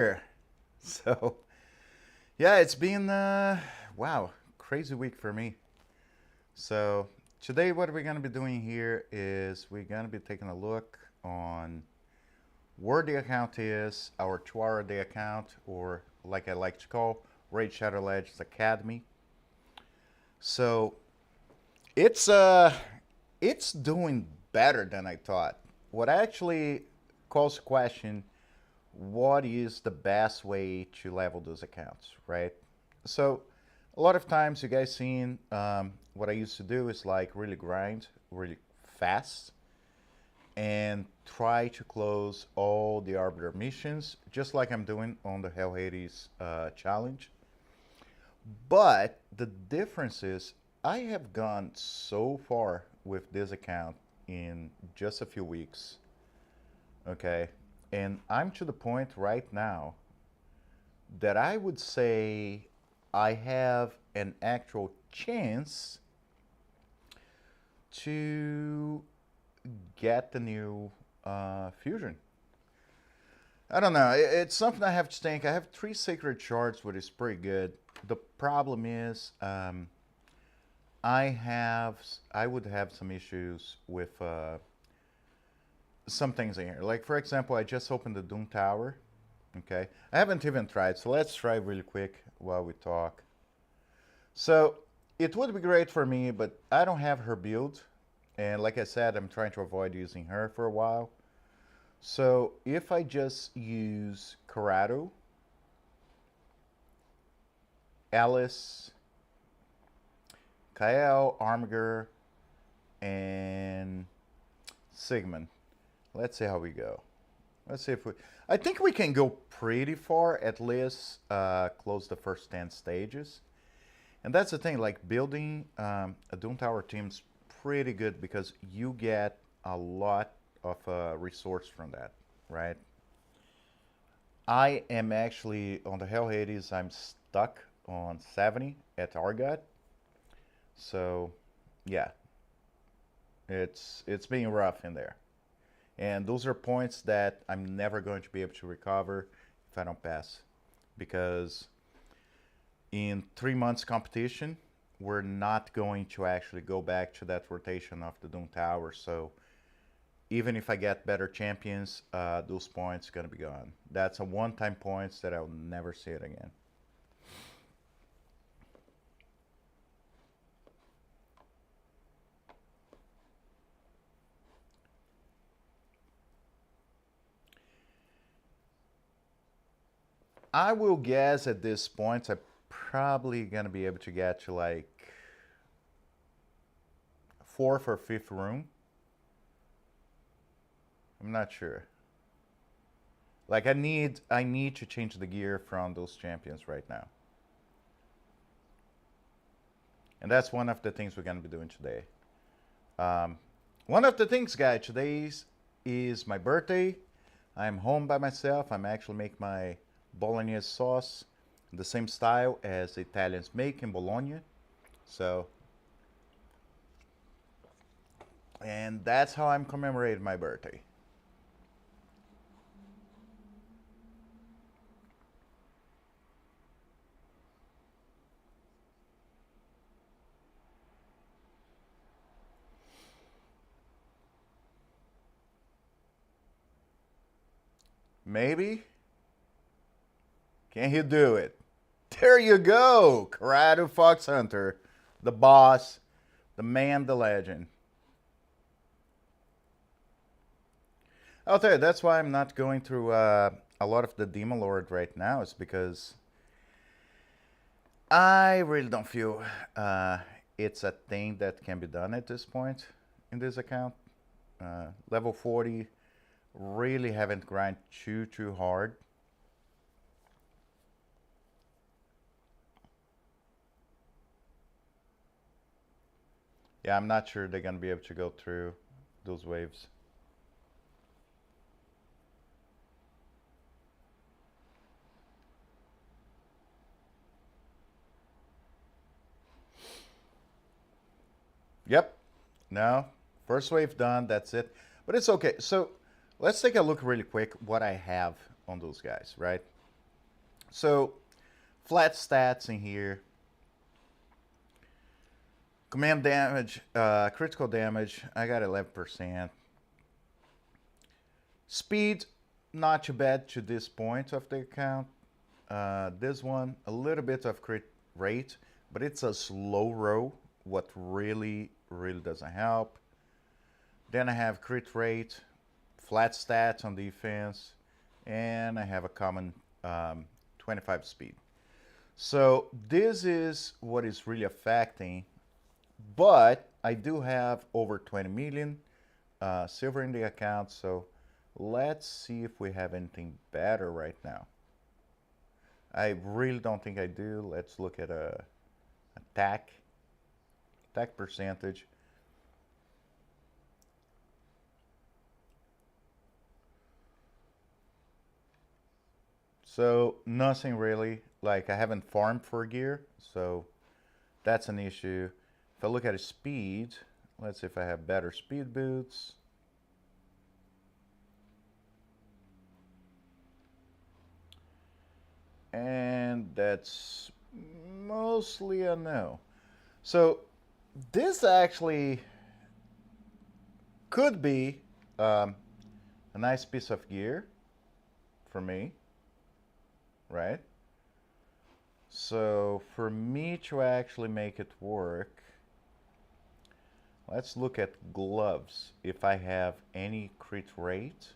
here. So, yeah, it's been, wow, crazy week for me. So, today what we're going to be doing here is we're going to be taking a look on where the account is, our 2-hour day account, or like I like to call, Raid Shadow Legends Academy. So, it's, uh, it's doing better than I thought. What actually calls question, what is the best way to level those accounts, right? So a lot of times you guys seen what I used to do is like really grind really fast and try to close all the arbiter missions just like I'm doing on the Hell Hades challenge. But the difference is I have gone so far with this account in just a few weeks, okay? And I'm to the point right now that I would say I have an actual chance to get the new fusion. I don't know. It's something I have to think. I have 3 sacred shards, which is pretty good. The problem is I would have some issues with some things in here. Like, for example, I just opened the Doom Tower. Okay, I haven't even tried, so let's try really quick while we talk. So it would be great for me, but I don't have her build, and like I said, I'm trying to avoid using her for a while. So if I just use Karato, Alice, Kael, Armiger, and Sigmund. Let's see how we go. Let's see if we... I think we can go pretty far, at least close the first 10 stages. And that's the thing, like building a Doom Tower team's pretty good because you get a lot of resource from that, right? I am actually, on the Hell Hades, I'm stuck on 70 at Argot. So, yeah, it's being rough in there. And those are points that I'm never going to be able to recover if I don't pass. Because in 3 months competition, we're not going to actually go back to that rotation of the Doom Tower. So even if I get better champions, those points are going to be gone. That's a one-time points that I'll never see it again. I will guess at this point I'm probably going to be able to get to like 4th or 5th room. I'm not sure. Like I need to change the gear from those champions right now. And that's one of the things we're going to be doing today. One of the things, guys, today is my birthday. I'm home by myself. I'm actually making my Bolognese sauce, the same style as the Italians make in Bologna. So, and that's how I'm commemorating my birthday. Maybe? Can you do it? There you go! Karato Fox Hunter, the boss, the man, the legend. I'll tell you, that's why I'm not going through a lot of the Demon Lord right now. It's because I really don't feel it's a thing that can be done at this point in this account. Level 40, really haven't grind too hard. Yeah, I'm not sure they're going to be able to go through those waves. Yep. No. First wave done. That's it. But it's okay. So let's take a look really quick what I have on those guys, right? So flat stats in here. Command damage, critical damage, I got 11%. Speed, not too bad to this point of the account. This one, a little bit of crit rate, but it's a slow roll, what really doesn't help. Then I have crit rate, flat stats on defense, and I have a common 25 speed. So this is what is really affecting, but I do have over 20 million silver in the account, so let's see if we have anything better right now. I really don't think I do. Let's look at attack percentage. So nothing really. Like I haven't farmed for gear, so that's an issue. If I look at speed, let's see if I have better speed boots. And that's mostly a no. So this actually could be a nice piece of gear for me, right? So for me to actually make it work, let's look at gloves. If I have any crit rate.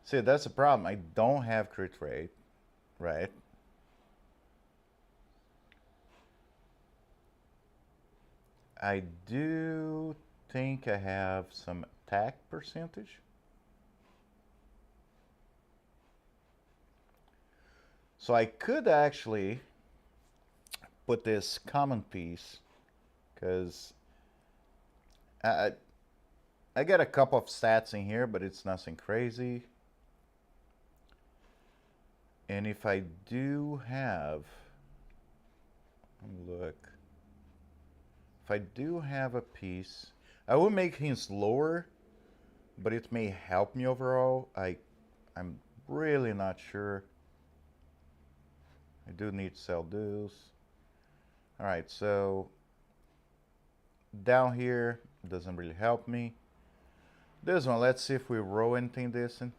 See, that's the problem. I don't have crit rate, right? I do think I have some attack percentage. So I could actually put this common piece, because I got a couple of stats in here, but it's nothing crazy. And if I do have, look, if I do have a piece, I will make him slower, but it may help me overall. I'm really not sure. I do need to sell those. All right, so down here doesn't really help me. This one, let's see if we roll anything decent.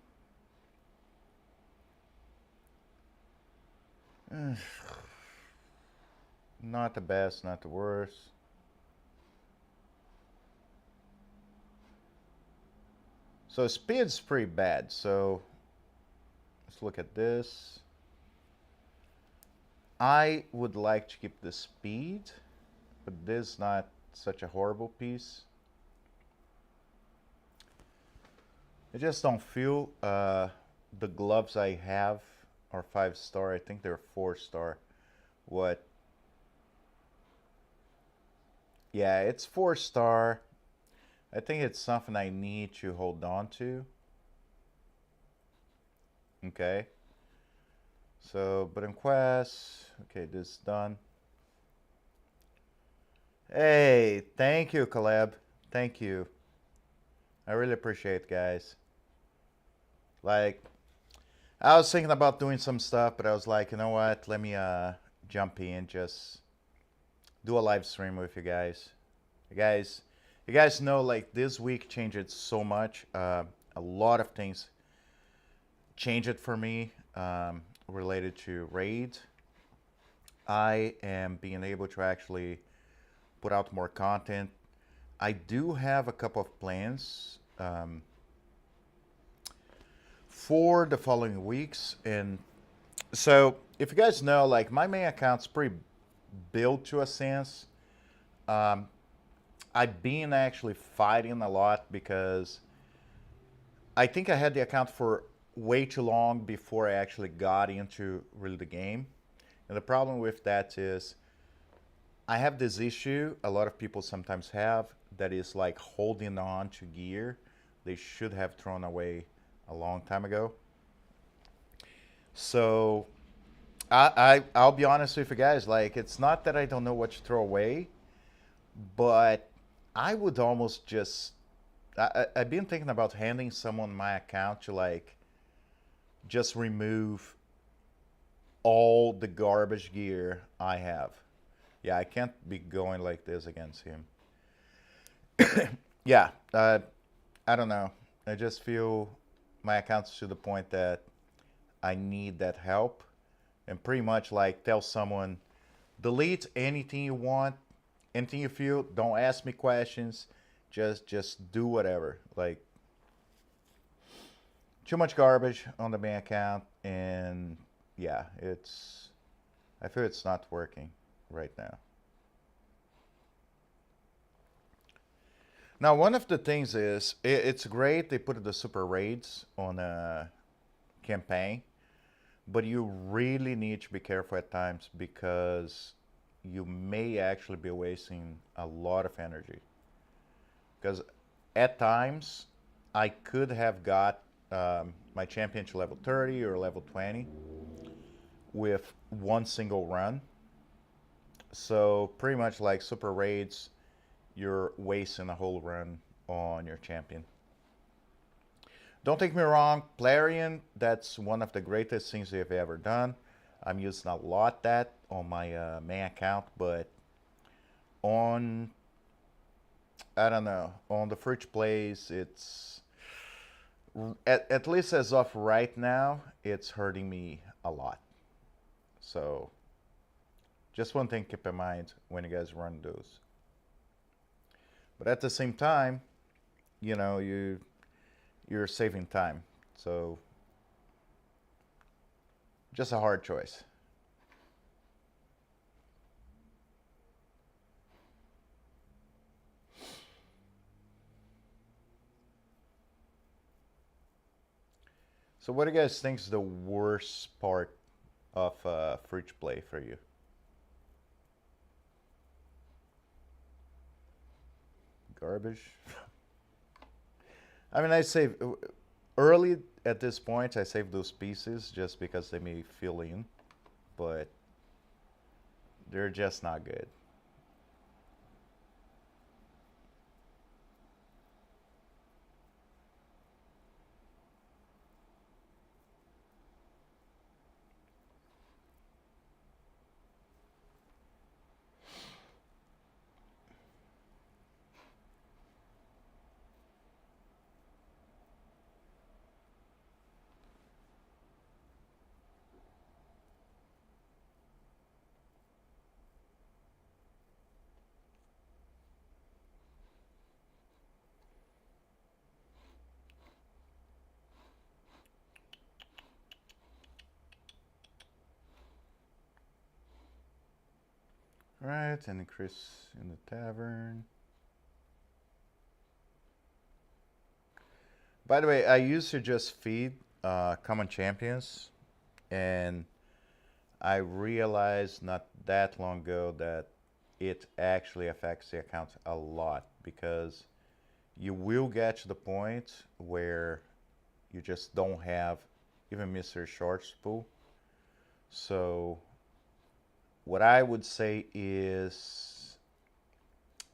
Not the best, not the worst. So speed's pretty bad, so let's look at this. I would like to keep the speed, but this is not such a horrible piece. I just don't feel the gloves I have are 5-star. I think they're 4-star. What? Yeah, it's 4-star. I think it's something I need to hold on to. Okay. So, button quest. Okay, this is done. Hey, thank you, Caleb. Thank you. I really appreciate it, guys. Like, I was thinking about doing some stuff, but I was like, you know what? Let me jump in, just do a live stream with you guys. You guys know, like, this week changed so much. A lot of things changed for me related to raid. I am being able to actually put out more content. I do have a couple of plans for the following weeks, and so if you guys know, like, my main account's pretty built to a sense. I've been actually fighting a lot because I think I had the account for way too long before I actually got into really the game. And the problem with that is I have this issue a lot of people sometimes have, that is like holding on to gear they should have thrown away a long time ago. So I'll be honest with you guys, like, it's not that I don't know what to throw away, but I would almost just I've been thinking about handing someone my account to, like, just remove all the garbage gear I have. Yeah, I can't be going like this against him. Yeah, I don't know. I just feel my account's to the point that I need that help, and pretty much like tell someone, delete anything you want, anything you feel. Don't ask me questions. Just do whatever. Like, too much garbage on the main account, and yeah, I feel it's not working right now. Now, one of the things is it's great they put the super raids on a campaign, but you really need to be careful at times because you may actually be wasting a lot of energy. Because at times I could have got my champion to level 30 or level 20 with one single run. So pretty much like super raids, you're wasting a whole run on your champion. Don't take me wrong, Plarian, that's one of the greatest things they've ever done. I'm using a lot that on my main account, but on, I don't know, on the fridge plays, it's, at least as of right now, it's hurting me a lot. So, just one thing to keep in mind when you guys run those. But at the same time, you know, you're saving time. So, just a hard choice. So what do you guys think is the worst part of fridge play for you? Garbage? I mean, I save early at this point. I save those pieces just because they may fill in, but they're just not good. All right, and increase in the tavern. By the way, I used to just feed common champions, and I realized not that long ago that it actually affects the account a lot because you will get to the point where you just don't have even Mr. Short's pool. So what I would say is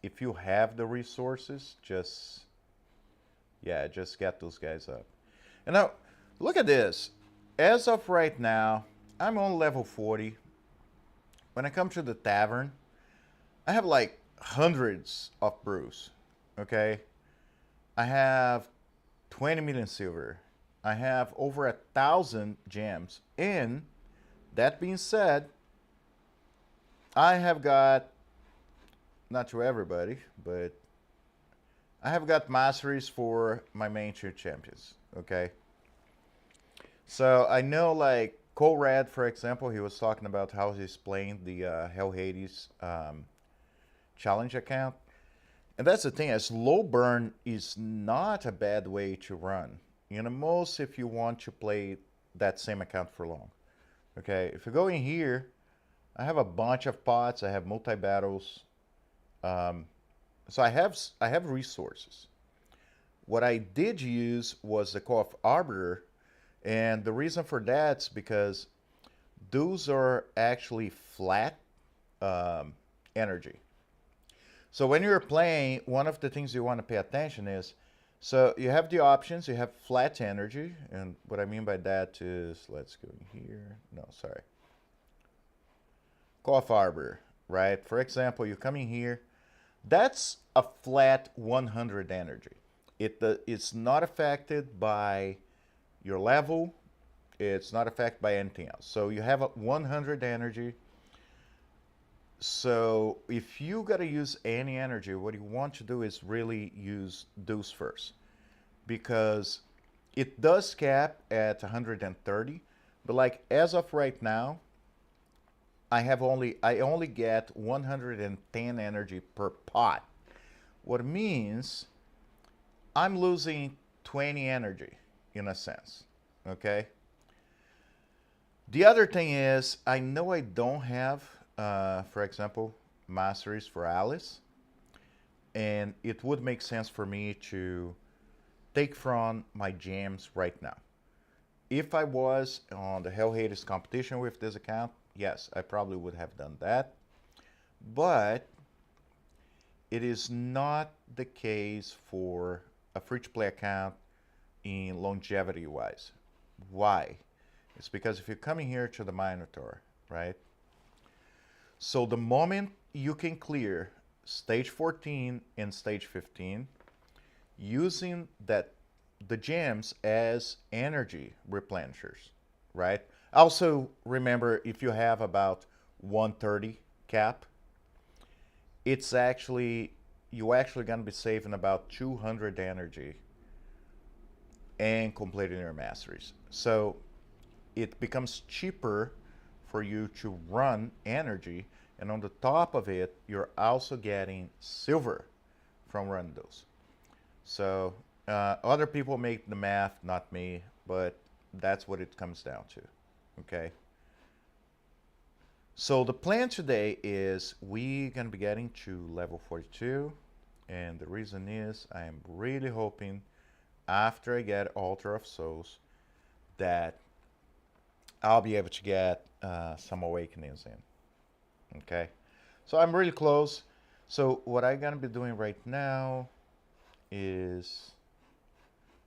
if you have the resources, just get those guys up. And now, look at this. As of right now, I'm on level 40. When I come to the tavern, I have like hundreds of brews, okay? I have 20 million silver. I have over 1,000 gems. And that being said, I have got, not to everybody, but I have got masteries for my main two champions, okay? So I know like Colrad, for example, he was talking about how he's playing the Hell Hades challenge account. And that's the thing, a slow burn is not a bad way to run. You know, most if you want to play that same account for long. Okay, if you go in here, I have a bunch of pots, I have multi-battles. So I have resources. What I did use was the Call of Arbiter, and the reason for that's because those are actually flat energy. So when you're playing, one of the things you want to pay attention is So you have the options. You have flat energy, and what I mean by that is, let's go here. No, sorry. Cough Arbor, right? For example, you come in here. That's a flat 100 energy. It's not affected by your level. It's not affected by anything else. So you have a 100 energy. So if you got to use any energy, what you want to do is really use those first, because it does cap at 130, but like as of right now, I only get 110 energy per pot. What means I'm losing 20 energy in a sense. Okay. The other thing is, I know I don't have, for example, masteries for Alice, and it would make sense for me to take from my gems right now. If I was on the Hell Hades competition with this account, yes, I probably would have done that. But it is not the case for a free-to-play account in longevity-wise. Why? It's because if you come in here to the Minotaur, right? So the moment you can clear stage 14 and stage 15, using the gems as energy replenishers, right? Also remember, if you have about 130 cap, it's actually you actually gonna be saving about 200 energy and completing your masteries. So it becomes cheaper for you to run energy, and on the top of it, you're also getting silver from running those. So other people make the math, not me, but that's what it comes down to. Okay. So the plan today is we're gonna be getting to level 42, and the reason is I am really hoping after I get Altar of Souls that I'll be able to get some awakenings in. Okay. So I'm really close. So what I'm gonna be doing right now is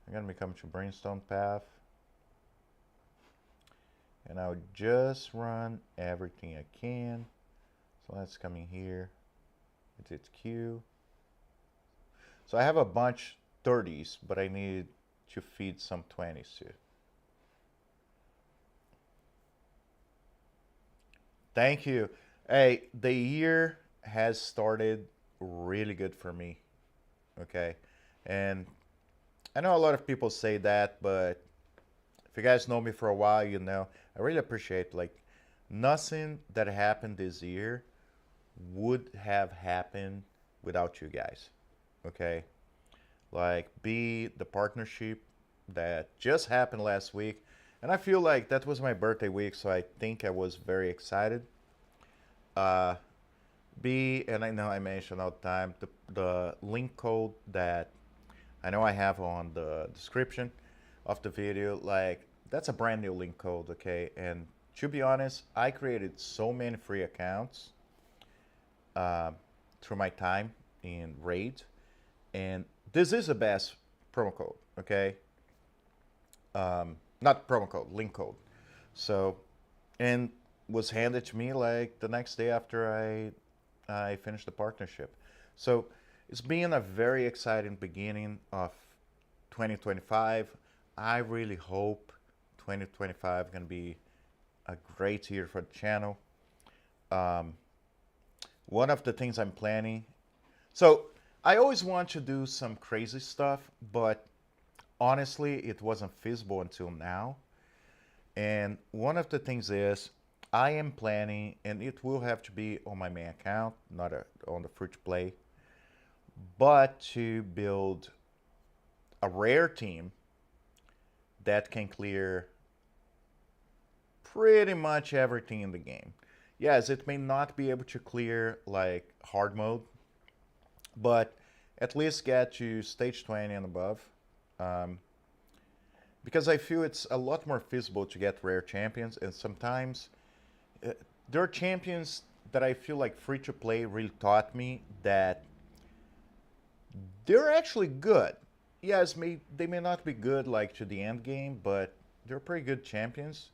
I'm gonna be coming to Brimstone Path, and I'll just run everything I can. So let's come in here. It's Q. So I have a bunch 30s, but I need to feed some 20s too. Thank you. Hey, the year has started really good for me. Okay. And I know a lot of people say that, but if you guys know me for a while, you know, I really appreciate, like, nothing that happened this year would have happened without you guys. Okay. Like, be the partnership that just happened last week. And I feel like that was my birthday week, so I think I was very excited. B, and I know I mention all the time, the link code that I know I have on the description of the video, like, that's a brand new link code, okay? And to be honest, I created so many free accounts through my time in Raid, and this is the best promo code, okay? Not promo code, link code. So, and was handed to me like the next day after I finished the partnership. So it's been a very exciting beginning of 2025. I really hope 2025 is going to be a great year for the channel. One of the things I'm planning, so I always want to do some crazy stuff, but honestly, it wasn't feasible until now. And one of the things is I am planning, and it will have to be on my main account, not on the free to play, but to build a rare team that can clear pretty much everything in the game. Yes, it may not be able to clear like hard mode, but at least get to stage 20 and above. Because I feel it's a lot more feasible to get rare champions, and sometimes there are champions that I feel like free to play really taught me that they're actually good, yes, they may not be good like to the end game, but they're pretty good champions,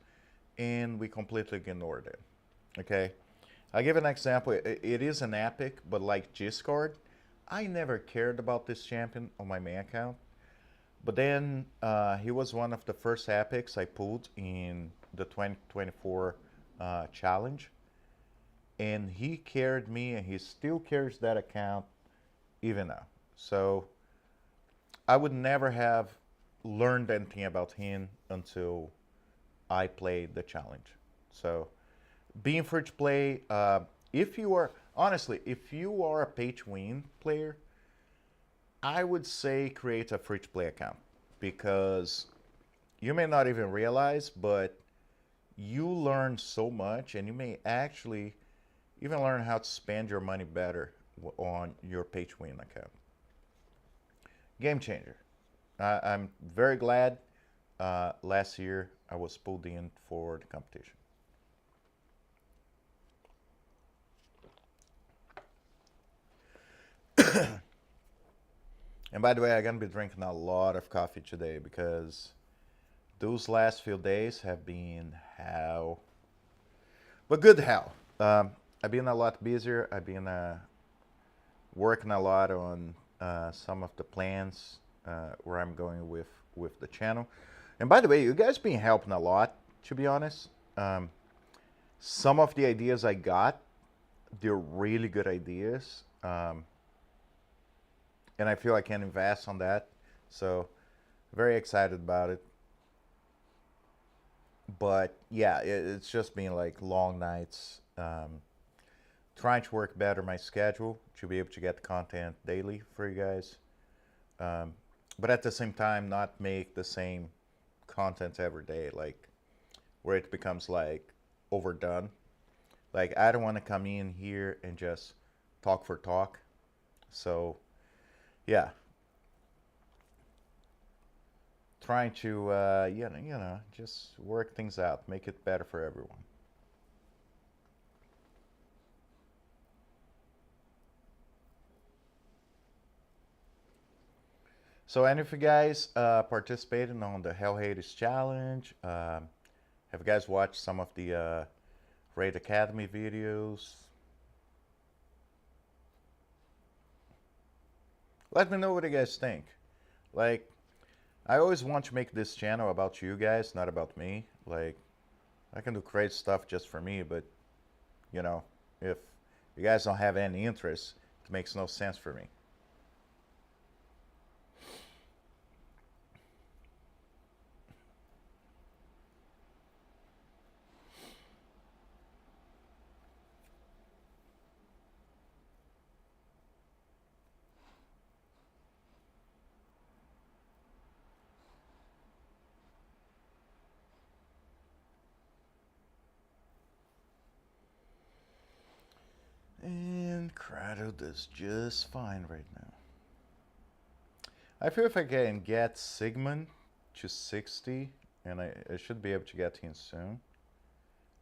and we completely ignored it. Okay, I'll give an example. It is an epic, but like Discord, I never cared about this champion on my main account. But then he was one of the first epics I pulled in the 2024 challenge, and he carried me, and he still carries that account even now. So I would never have learned anything about him until I played the challenge. So being free to play, if you are honestly, if you are a pay to win player, I would say create a free to play account because you may not even realize, but you learn so much, and you may actually even learn how to spend your money better on your pay to win account. Game changer. I'm very glad last year I was pulled in for the competition. And by the way, I'm gonna be drinking a lot of coffee today because those last few days have been hell, but good hell. I've been a lot busier. I've been working a lot on some of the plans where I'm going with the channel. And by the way, you guys been helping a lot, to be honest. Some of the ideas I got, they're really good ideas. And I feel I can invest on that. So very excited about it. But yeah, it's just been like long nights, trying to work better my schedule to be able to get content daily for you guys. But at the same time, not make the same content every day, like where it becomes like overdone. Like I don't want to come in here and just talk for talk. So yeah, trying to just work things out, make it better for everyone. So any of you guys participating on the Hell Hades challenge? Have you guys watched some of the Raid Academy videos? Let me know what you guys think. Like, I always want to make this channel about you guys, not about me. Like, I can do crazy stuff just for me, but, you know, if you guys don't have any interest, it makes no sense for me. And Karato does just fine right now. I feel if I can get Sigmund to 60, and I should be able to get him soon.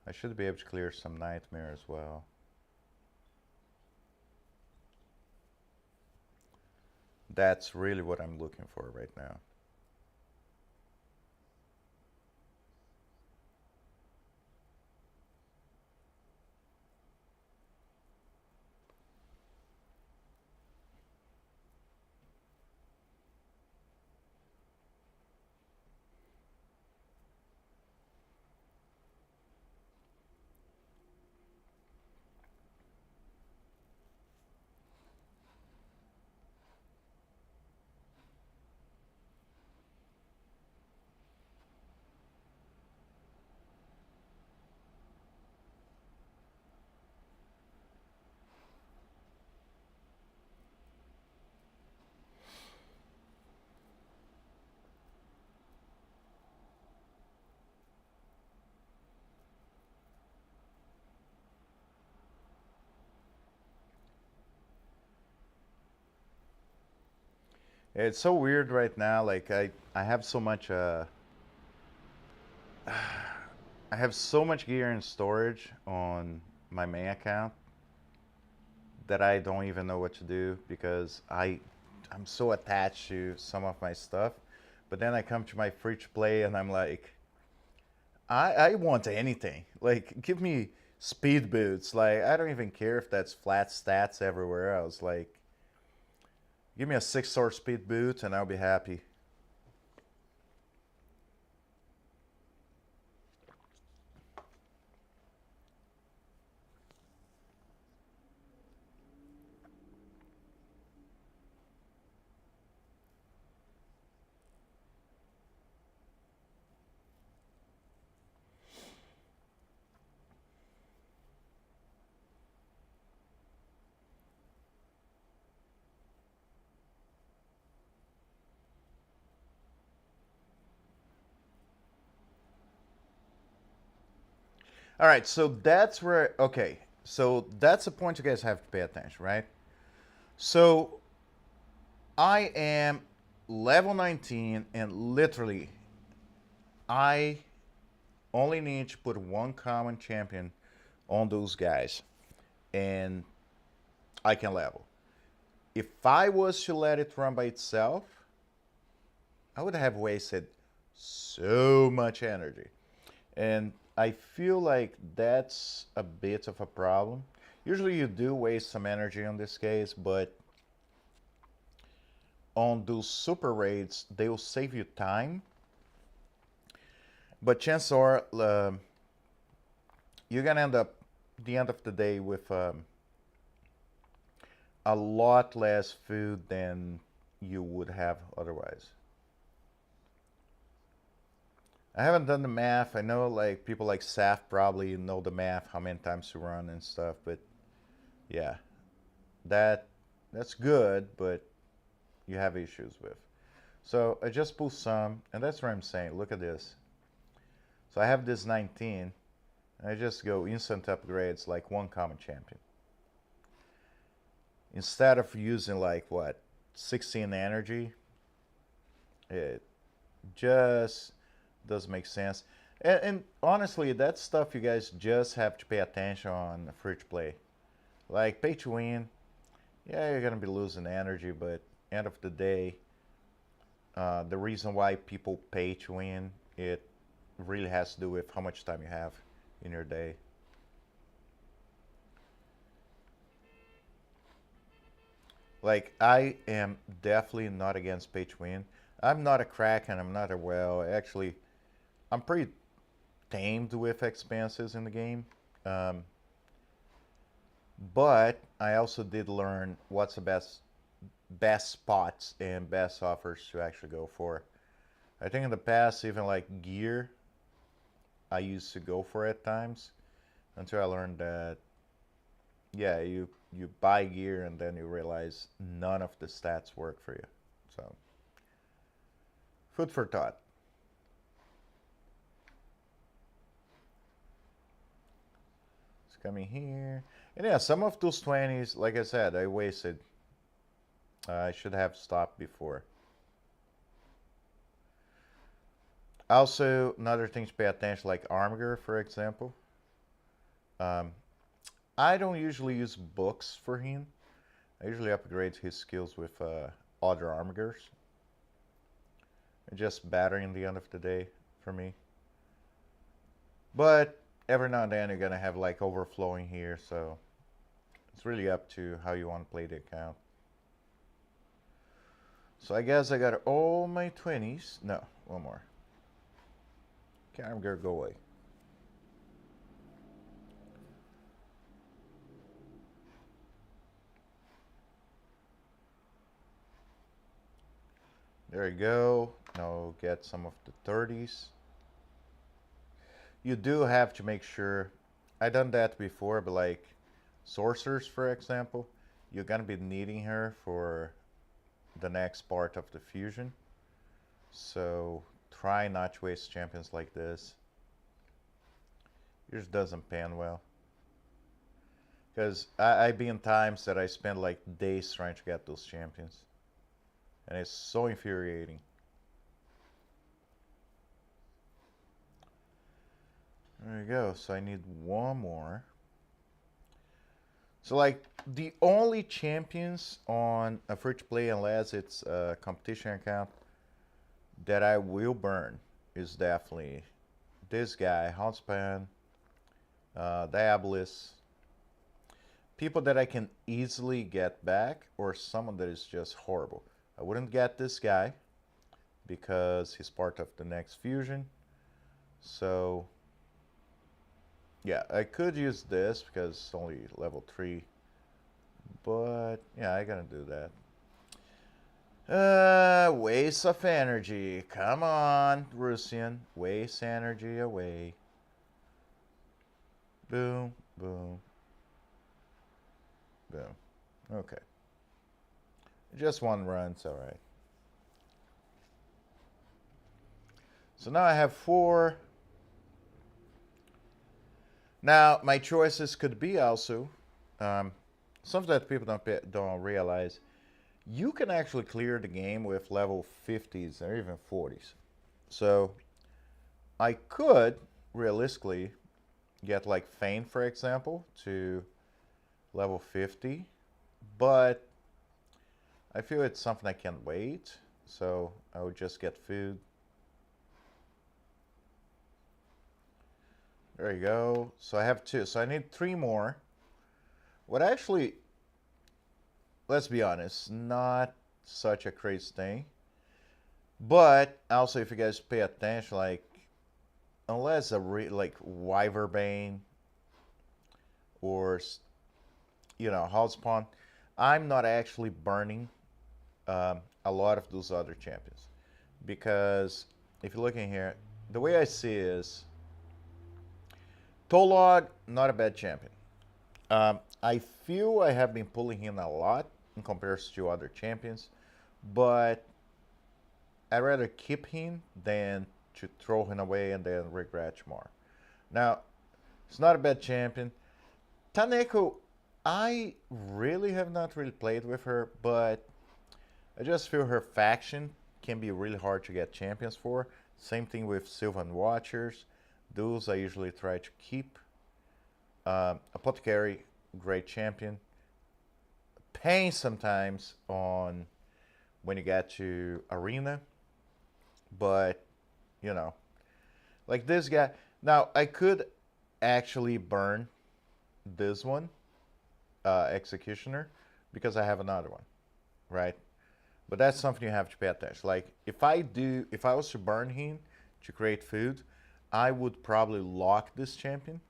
I should be able to clear some Nightmare as well. That's really what I'm looking for right now. It's so weird right now. Like I have so much I have so much gear in storage on my main account that I don't even know what to do because I I'm so attached to some of my stuff, but then I come to my free to play and I'm like, I want anything. Like, give me speed boots. Like, I don't even care if that's flat stats everywhere else. Like, give me a 6-star speed boot and I'll be happy. All right, so that's where, okay, so that's the point you guys have to pay attention, right? So I am level 19 and literally I only need to put one common champion on those guys and I can level. If I was to let it run by itself, I would have wasted so much energy. And I feel like that's a bit of a problem. Usually you do waste some energy on this case, but on those super raids, they will save you time. But chances are you're gonna end up the end of the day with a lot less food than you would have otherwise. I haven't done the math. I know like people like Saf probably know the math, how many times to run and stuff, but yeah, that's good, but you have issues with. So I just pull some, and that's what I'm saying. Look at this. So I have this 19. I just go instant upgrades like one common champion. Instead of using like what, 16 energy, it just does make sense. And honestly, that's stuff you guys just have to pay attention on free to play. Like pay to win, yeah, you're gonna be losing energy, but end of the day, the reason why people pay to win, it really has to do with how much time you have in your day. Like, I am definitely not against pay to win. I'm not a crack and I'm not a well. Actually, I'm pretty tamed with expenses in the game. Um, but I also did learn what's the best spots and best offers to actually go for. I think in the past, even like gear, I used to go for at times until I learned that, yeah, you buy gear and then you realize none of the stats work for you. So, food for thought. It's coming here. And yeah, some of those 20s, like I said, I wasted. I should have stopped before. Also, another thing to pay attention, like Armor, for example. Um, I don't usually use books for him. I usually upgrade his skills with other Armigers. Just better in the end of the day for me. But every now and then you're gonna have like overflowing here, so it's really up to how you want to play the account. So I guess I got all my 20s. No, one more. Armiger, go away. There you go. Now get some of the 30s. You do have to make sure. I done that before, but like sorcerers, for example, you're gonna be needing her for the next part of the fusion. So try not to waste champions like this. It just doesn't pan well. Because I've been times that I spend like days trying to get those champions. And it's so infuriating. There you go. So I need one more. So like the only champions on a free-to-play, unless it's a competition account, that I will burn is definitely this guy, Huntspan, Diabolus, people that I can easily get back, or someone that is just horrible. I wouldn't get this guy because he's part of the next fusion. So yeah, I could use this because it's only level 3. But yeah, I gotta do that. Waste of energy. Come on, Russian. Waste energy away. Boom, boom, boom. Okay. Just one run's alright. So now I have 4. Now, my choices could be also, something that people don't realize, you can actually clear the game with level 50s or even 40s. So I could realistically get like Feign, for example, to level 50, but I feel it's something I can't wait, so I would just get food. There you go. So I have 2, so I need 3 more. What actually, let's be honest, not such a crazy thing. But also, if you guys pay attention, like, unless like Wyverbane or, you know, Hellspawn, I'm not actually burning a lot of those other champions. Because if you're looking here, the way I see it is, Tolog, not a bad champion. I feel I have been pulling him a lot in comparison to other champions, but I'd rather keep him than to throw him away and then regret more. Now, it's not a bad champion. Taneko, I really have not really played with her, but I just feel her faction can be really hard to get champions for. Same thing with Sylvan Watchers. Those I usually try to keep. Apothecary, great champion. Pain sometimes on when you get to Arena, but you know, like this guy. Now I could actually burn this one, Executioner, because I have another one, right? But that's something you have to pay attention. Like if I was to burn him to create food, I would probably lock this champion,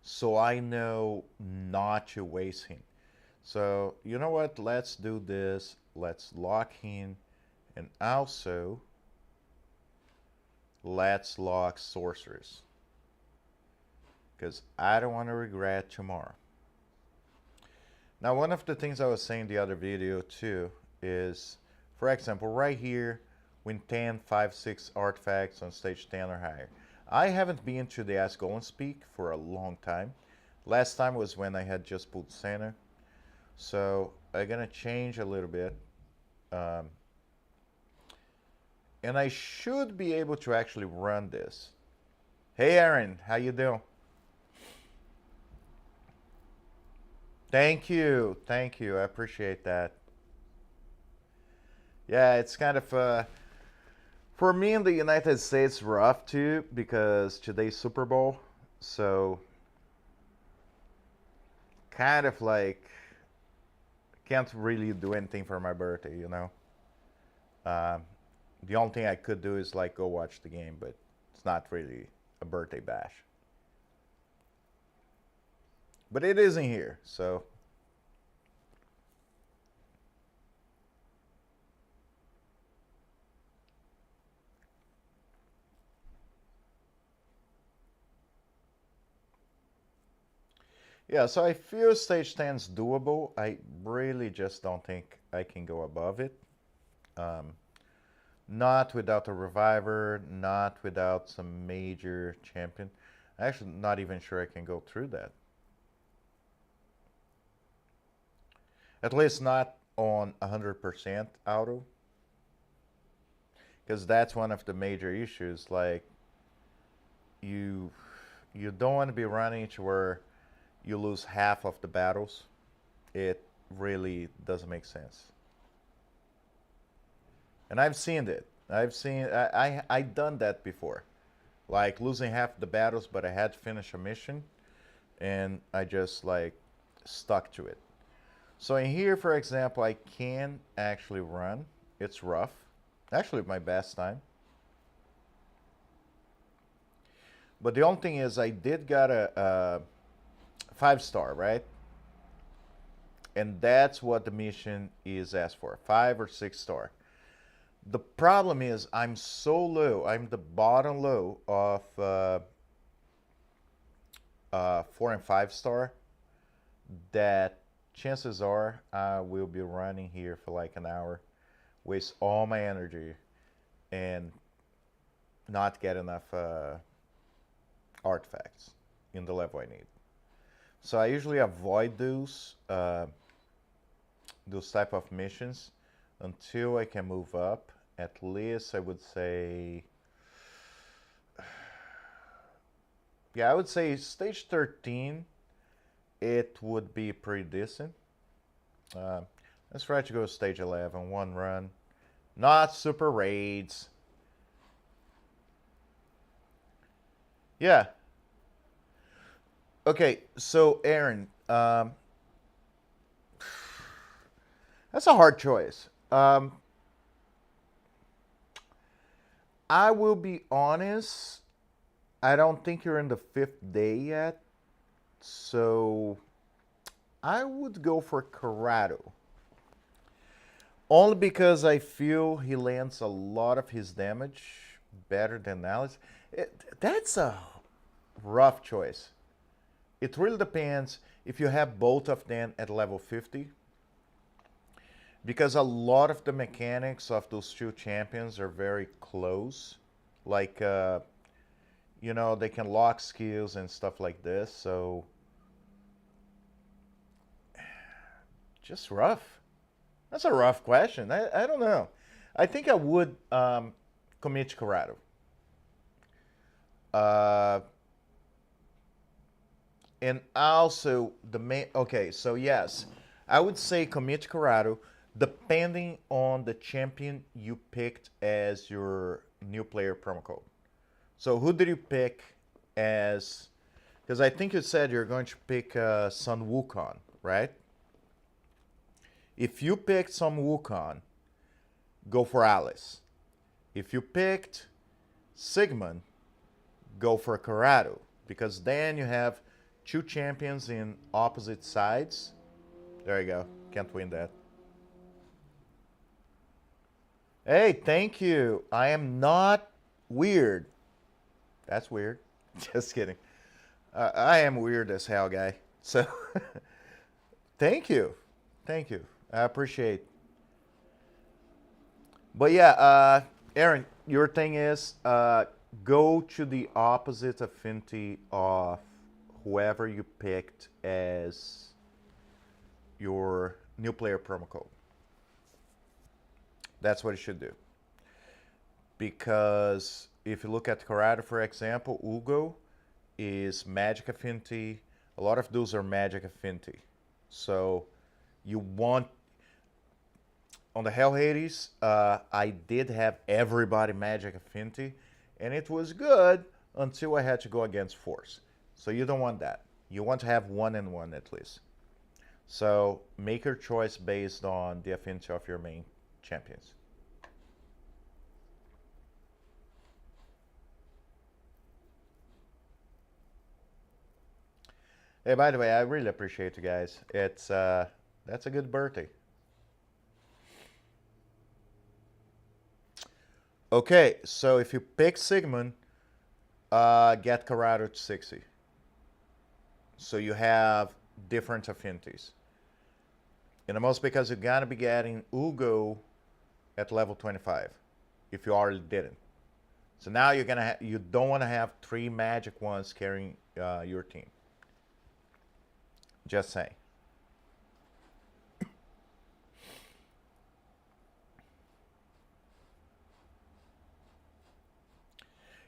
so I know not to waste him. So you know what? Let's do this. Let's lock him, and also let's lock Sorceress, because I don't want to regret tomorrow. Now, one of the things I was saying in the other video too is, for example, right here, win 10, 5, 6 artifacts on stage 10 or higher. I haven't been to the Ask Golem Speak for a long time. Last time was when I had just pulled Santa. So I'm gonna change a little bit. And I should be able to actually run this. Hey Aaron, how you doing? Thank you, I appreciate that. Yeah, it's kind of for me in the United States rough too, because today's Super Bowl, so kind of like can't really do anything for my birthday, you know. The only thing I could do is like go watch the game, but it's not really a birthday bash. But it isn't here, so. Yeah, so I feel stage 10 is doable. I really just don't think I can go above it. Not without a reviver, not without some major champion. I'm actually not even sure I can go through that. At least not on 100% auto. Because that's one of the major issues. Like, you don't want to be running to where you lose half of the battles. It really doesn't make sense. And I've seen it. I done that before. Like losing half the battles, but I had to finish a mission, and I just like stuck to it. So in here, for example, I can actually run. It's rough. Actually, my best time. But the only thing is, I did got a 5-star, right? And that's what the mission is asked for, 5 or 6-star. The problem is I'm so low. I'm the bottom low of 4 and 5-star that chances are I will be running here for like an hour, waste all my energy, and not get enough artifacts in the level I need. So I usually avoid those type of missions until I can move up. At least I would say, yeah, I would say stage 13, it would be pretty decent. Let's try to go to stage 11, 1 run. Not super raids. Yeah. Okay, so Aaron, that's a hard choice. I will be honest, I don't think you're in the 5th day yet, so I would go for Karato. Only because I feel he lands a lot of his damage better than Alice. That's a rough choice. It really depends if you have both of them at level 50. Because a lot of the mechanics of those two champions are very close. Like, you know, they can lock skills and stuff like this. So, just rough. That's a rough question. I don't know. I think I would commit Karato. And also the main. Okay, so yes, I would say commit Karato, depending on the champion you picked as your new player promo code. So who did you pick as? Because I think you said you're going to pick Sun Wukong, right? If you picked some Wukong, go for Alice. If you picked Sigmund, go for Karato. Because then you have 2 champions in opposite sides. There you go. Can't win that. Hey, thank you. I am not weird. That's weird. Just kidding. I am weird as hell, guy. So, thank you. Thank you. I appreciate. But yeah, Aaron, your thing is go to the opposite affinity of whoever you picked as your new player promo code. That's what you should do. Because if you look at Karato, for example, Uugo is magic affinity. A lot of those are magic affinity. So you want, on the Hell Hades, I did have everybody magic affinity, and it was good until I had to go against Force. So you don't want that. You want to have 1 and 1 at least. So make your choice based on the affinity of your main champions. Hey, by the way, I really appreciate you guys. It's that's a good birthday. Okay, so if you pick Sigmund, get Karato to 60. So you have different affinities. And the most because you're gonna be getting Uugo at level 25, if you already didn't. So now you're gonna you don't want to have 3 magic ones carrying your team. Just saying.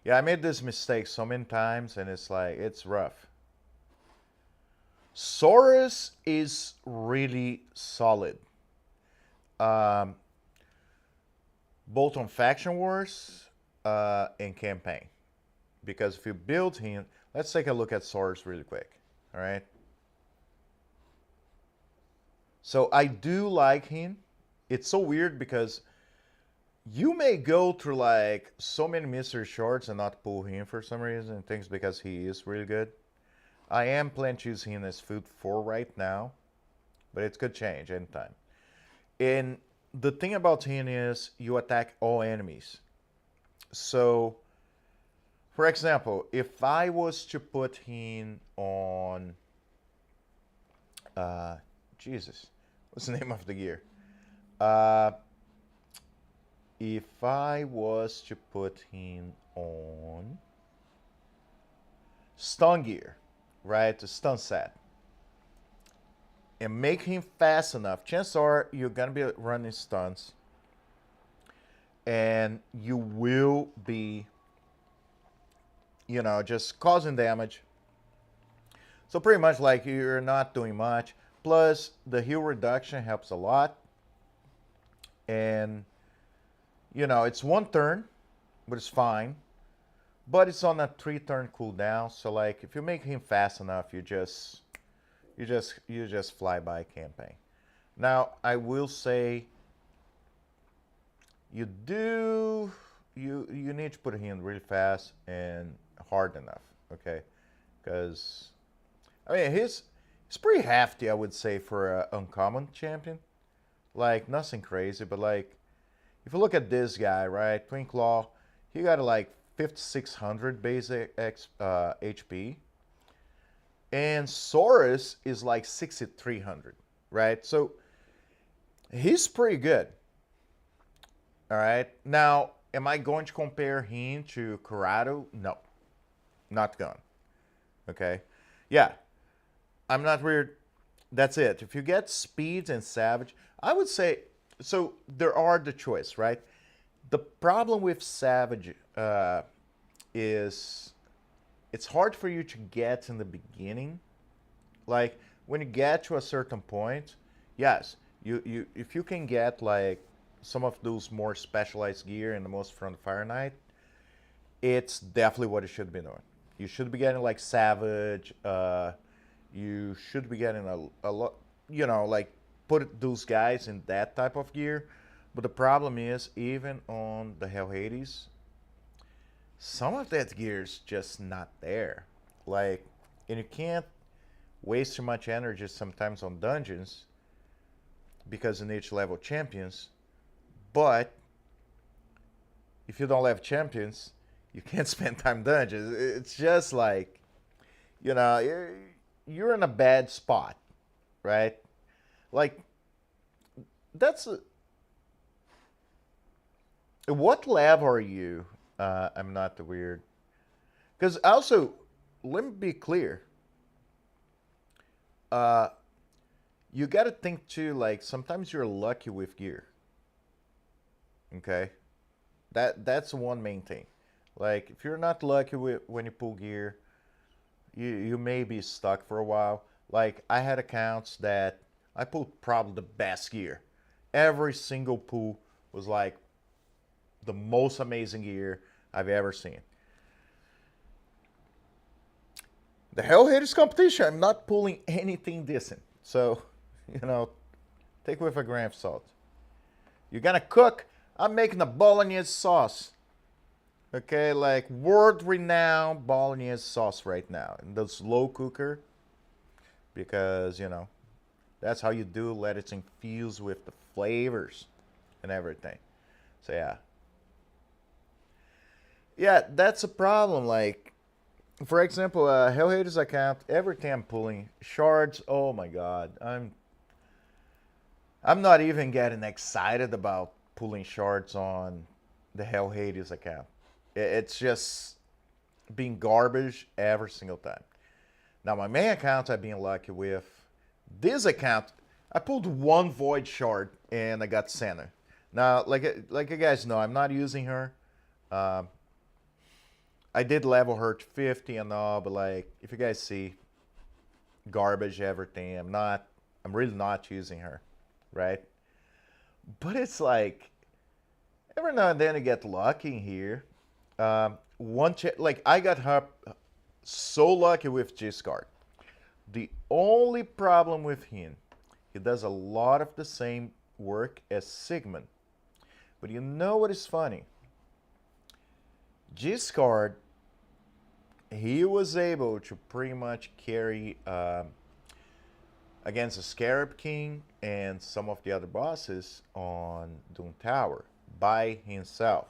Yeah, I made this mistake so many times, and it's like, it's rough. Saurus is really solid. Um, both on Faction Wars and campaign. Because if you build him, let's take a look at Saurus really quick. All right. So I do like him. It's so weird because you may go through like so many mystery shorts and not pull him for some reason and things because he is really good. I am planning to use him as food 4 right now, but it could change anytime. And the thing about him is you attack all enemies. So, for example, if I was to put him on, Jesus, what's the name of the gear? If I was to put him on stun gear, right, the stun set, and make him fast enough, chances are you're gonna be running stuns, and you will be, you know, just causing damage. So pretty much like you're not doing much. Plus the heal reduction helps a lot, and you know it's 1 turn, but it's fine. But it's on a 3-turn cooldown, so like if you make him fast enough, you just fly by campaign. Now I will say you need to put him really fast and hard enough, okay? Because I mean he's pretty hefty, I would say, for an uncommon champion. Like nothing crazy, but like if you look at this guy, right, Twin Claw, he got like 5600 basic HP, and Saurus is like 6300, right? So he's pretty good. All right. Now, am I going to compare him to Karato? No, not going. Okay. Yeah, I'm not weird. That's it. If you get speed and savage, I would say, so there are the choice, right? The problem with savage is it's hard for you to get in the beginning. Like when you get to a certain point, yes, you if you can get like some of those more specialized gear in the most from the Fire Knight, it's definitely what you should be doing. You should be getting like savage. You should be getting a lot, you know, like put those guys in that type of gear. But the problem is, even on the Hell Hades, some of that gear is just not there. Like, and you can't waste too much energy sometimes on dungeons because you need to level champions. But if you don't level champions, you can't spend time dungeons. It's just like, you know, you're in a bad spot, right? Like, that's what level are you? I'm not the weird. Because also, let me be clear. You got to think too, like, sometimes you're lucky with gear. Okay? That's one main thing. Like, if you're not lucky when you pull gear, you may be stuck for a while. Like, I had accounts that I pulled probably the best gear. Every single pull was like the most amazing gear I've ever seen. The Hell Hades competition, I'm not pulling anything decent. So, you know, take it with a grain of salt. You're gonna cook, I'm making a bolognese sauce. Okay, like world-renowned bolognese sauce right now in the slow cooker. Because, you know, that's how you do, let it infuse with the flavors and everything. So, yeah. Yeah, that's a problem. Like, for example, Hell Hades account, every time I'm pulling shards, oh my god. I'm not even getting excited about pulling shards on the Hell Hades account. It's just being garbage every single time. Now, my main account I've been lucky with. This account, I pulled 1 Void Shard and I got Senna. Now, like you guys know, I'm not using her. I did level her to 50 and all, but like, if you guys see, garbage everything. I'm really not using her, right? But it's like every now and then I get lucky here. Like I got her so lucky with Giscard. The only problem with him, he does a lot of the same work as Sigmund. But you know what is funny? Giscard, he was able to pretty much carry against the Scarab King and some of the other bosses on Doom Tower by himself.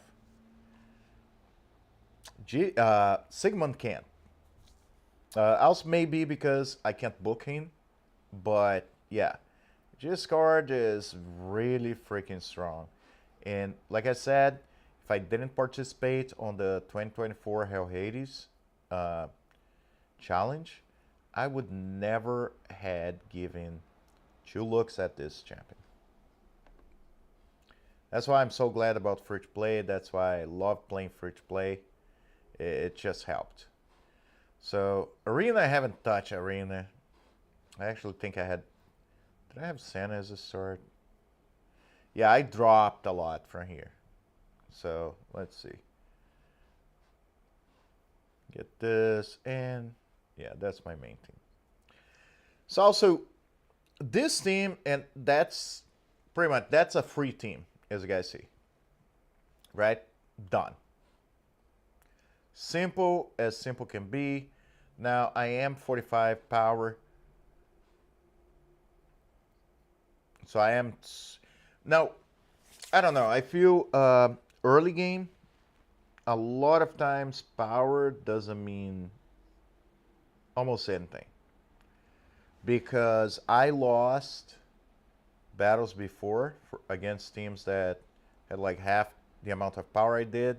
Sigmund can't. Also maybe because I can't book him, but yeah, Giscard is really freaking strong. And like I said, if I didn't participate on the 2024 Hell Hades challenge, I would never had given 2 looks at this champion. That's why I'm so glad about free to play. That's why I love playing free to play. It just helped. So Arena, I haven't touched Arena. I actually think I had. Did I have Santa as a sword? Yeah, I dropped a lot from here. So let's see. Get this, and yeah, that's my main team. So also, this team, and that's pretty much, that's a free team, as you guys see. Right? Done. Simple as simple can be. Now, I am 45 power. So I am... Now, I don't know. I feel early game, a lot of times power doesn't mean almost anything. Because I lost battles before against teams that had like half the amount of power I did.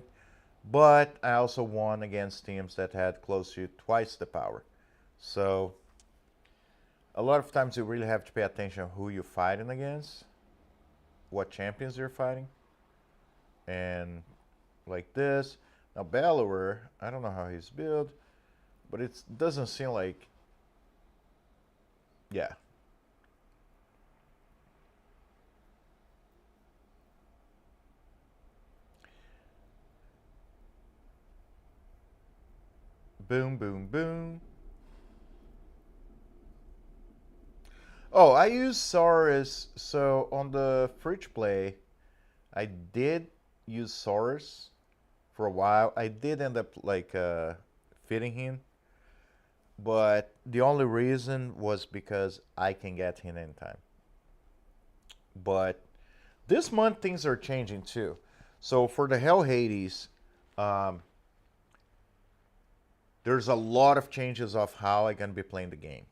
But I also won against teams that had close to twice the power. So a lot of times you really have to pay attention who you're fighting against, what champions you're fighting. And like this. Now Bellower, I don't know how he's built, but it doesn't seem like, yeah. Boom, boom, boom. Oh, I use Saurus. So on the free to play, I did use Saurus for a while. I did end up like fitting him, but the only reason was because I can get him anytime. But this month things are changing too. So for the Hell Hades, there's a lot of changes of how I'm gonna be playing the game.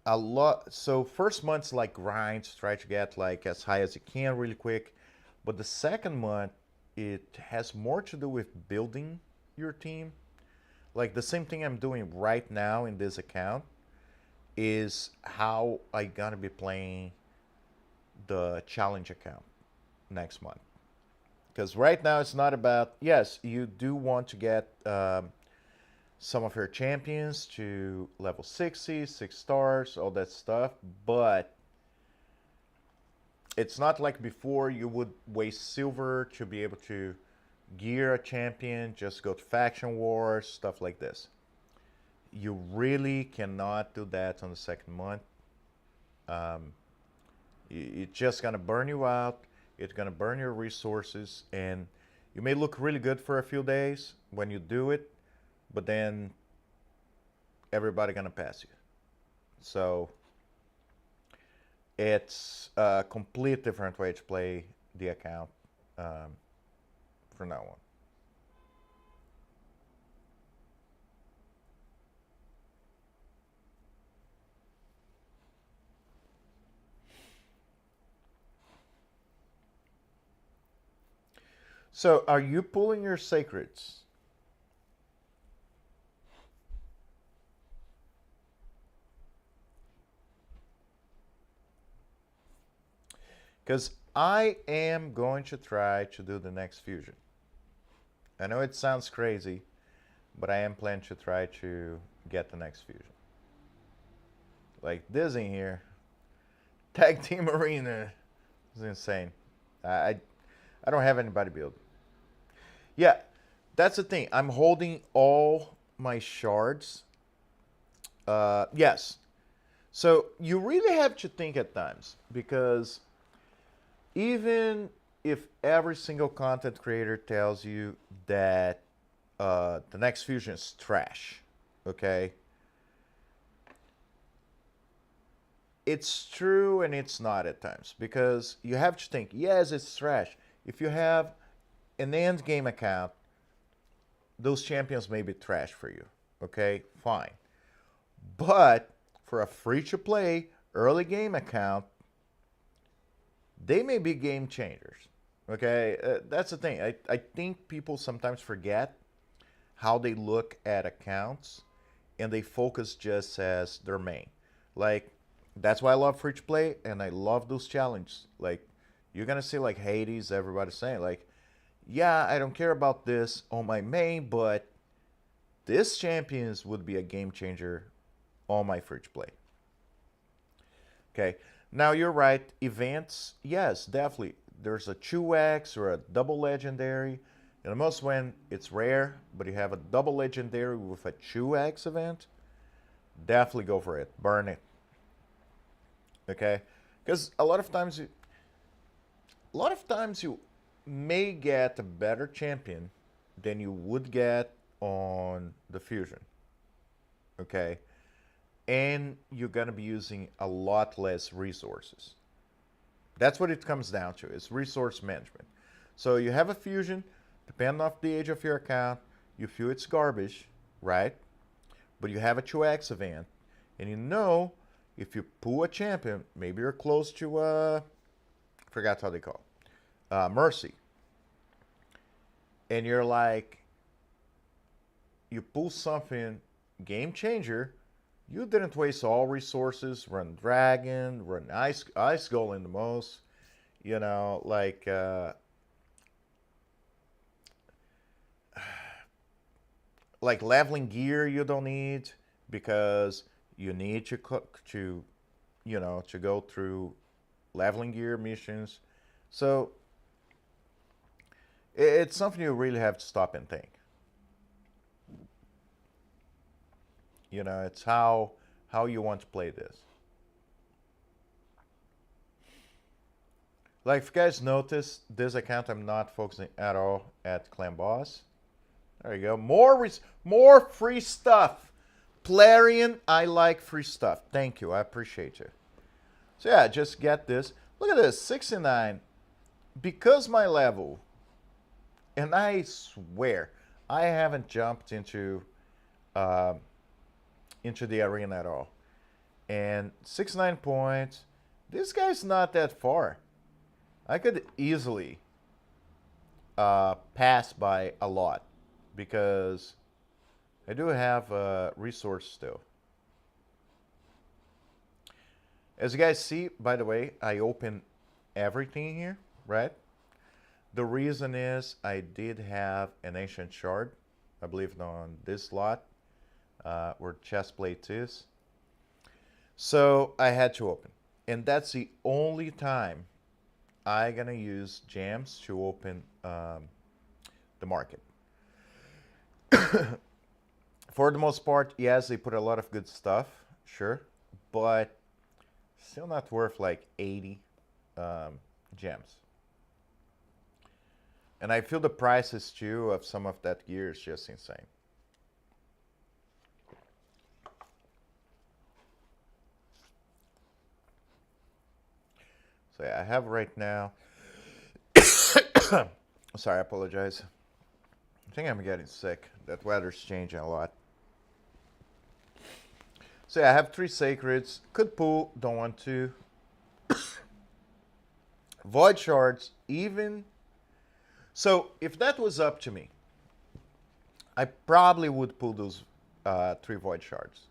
A lot. So first month's like grind, try to get like as high as you can really quick. But the second month, it has more to do with building your team. Like the same thing I'm doing right now in this account is how I gonna be playing the challenge account next month. Because right now it's not about, yes, you do want to get some of your champions to level 60, 6 stars, all that stuff, but it's not like before you would waste silver to be able to gear a champion, just go to faction wars, stuff like this. You really cannot do that on the second month. It's just gonna burn you out. It's gonna burn your resources, and you may look really good for a few days when you do it, but then everybody gonna pass you. So it's a complete different way to play the account from now on. So are you pulling your sacreds? Because I am going to try to do the next fusion. I know it sounds crazy, but I am planning to try to get the next fusion. Like this in here. Tag Team Arena is insane. I don't have anybody build. Yeah, that's the thing. I'm holding all my shards. Yes. So you really have to think at times, because even if every single content creator tells you that the next fusion is trash, okay? It's true and it's not at times, because you have to think, yes, it's trash. If you have an end game account, those champions may be trash for you, okay? Fine. But for a free-to-play early game account, they may be game changers, okay? That's the thing. I think people sometimes forget how they look at accounts, and they focus just as their main. Like, that's why I love free-to-play, and I love those challenges. Like, you're going to see, like, Hades, everybody's saying, like, yeah, I don't care about this on my main, but this champions would be a game changer on my free-to-play. Okay, now you're right. Events, yes, definitely. There's a 2x or a double legendary. And most when it's rare, but you have a double legendary with a 2x event, definitely go for it. Burn it. Okay, because a lot of times you may get a better champion than you would get on the fusion. Okay, and you're gonna be using a lot less resources. That's what it comes down to, is resource management. So you have a fusion, depending on the age of your account, you feel it's garbage, right? But you have a 2x event, and you know if you pull a champion, maybe you're close to, forgot how they call it, Mercy. And you're like, you pull something game changer, you didn't waste all resources, run Dragon, run Ice Golem the most, you know, like, like leveling gear you don't need, because you need to to go through leveling gear missions. So it's something you really have to stop and think. You know, it's how you want to play this. Like, if you guys notice, this account I'm not focusing at all at Clan Boss. There you go. More free stuff. Plarian, I like free stuff. Thank you. I appreciate you. So yeah, just get this. Look at this, 69. Because my level, and I swear, I haven't jumped into the arena at all. And 69 points. This guy's not that far. I could easily pass by a lot, because I do have a resource still. As you guys see, by the way, I opened everything here, right? The reason is I did have an ancient shard, I believe on this slot, where chest plate is. So I had to open. And that's the only time I'm gonna use gems to open the market. For the most part, yes, they put a lot of good stuff, sure, but still not worth like 80 gems. And I feel the prices too of some of that gear is just insane. So yeah, I have right now, sorry, I apologize. I think I'm getting sick. That weather's changing a lot. So yeah, I have 3 sacreds. Could pull, don't want to. Void shards, even. So if that was up to me, I probably would pull those 3 void shards.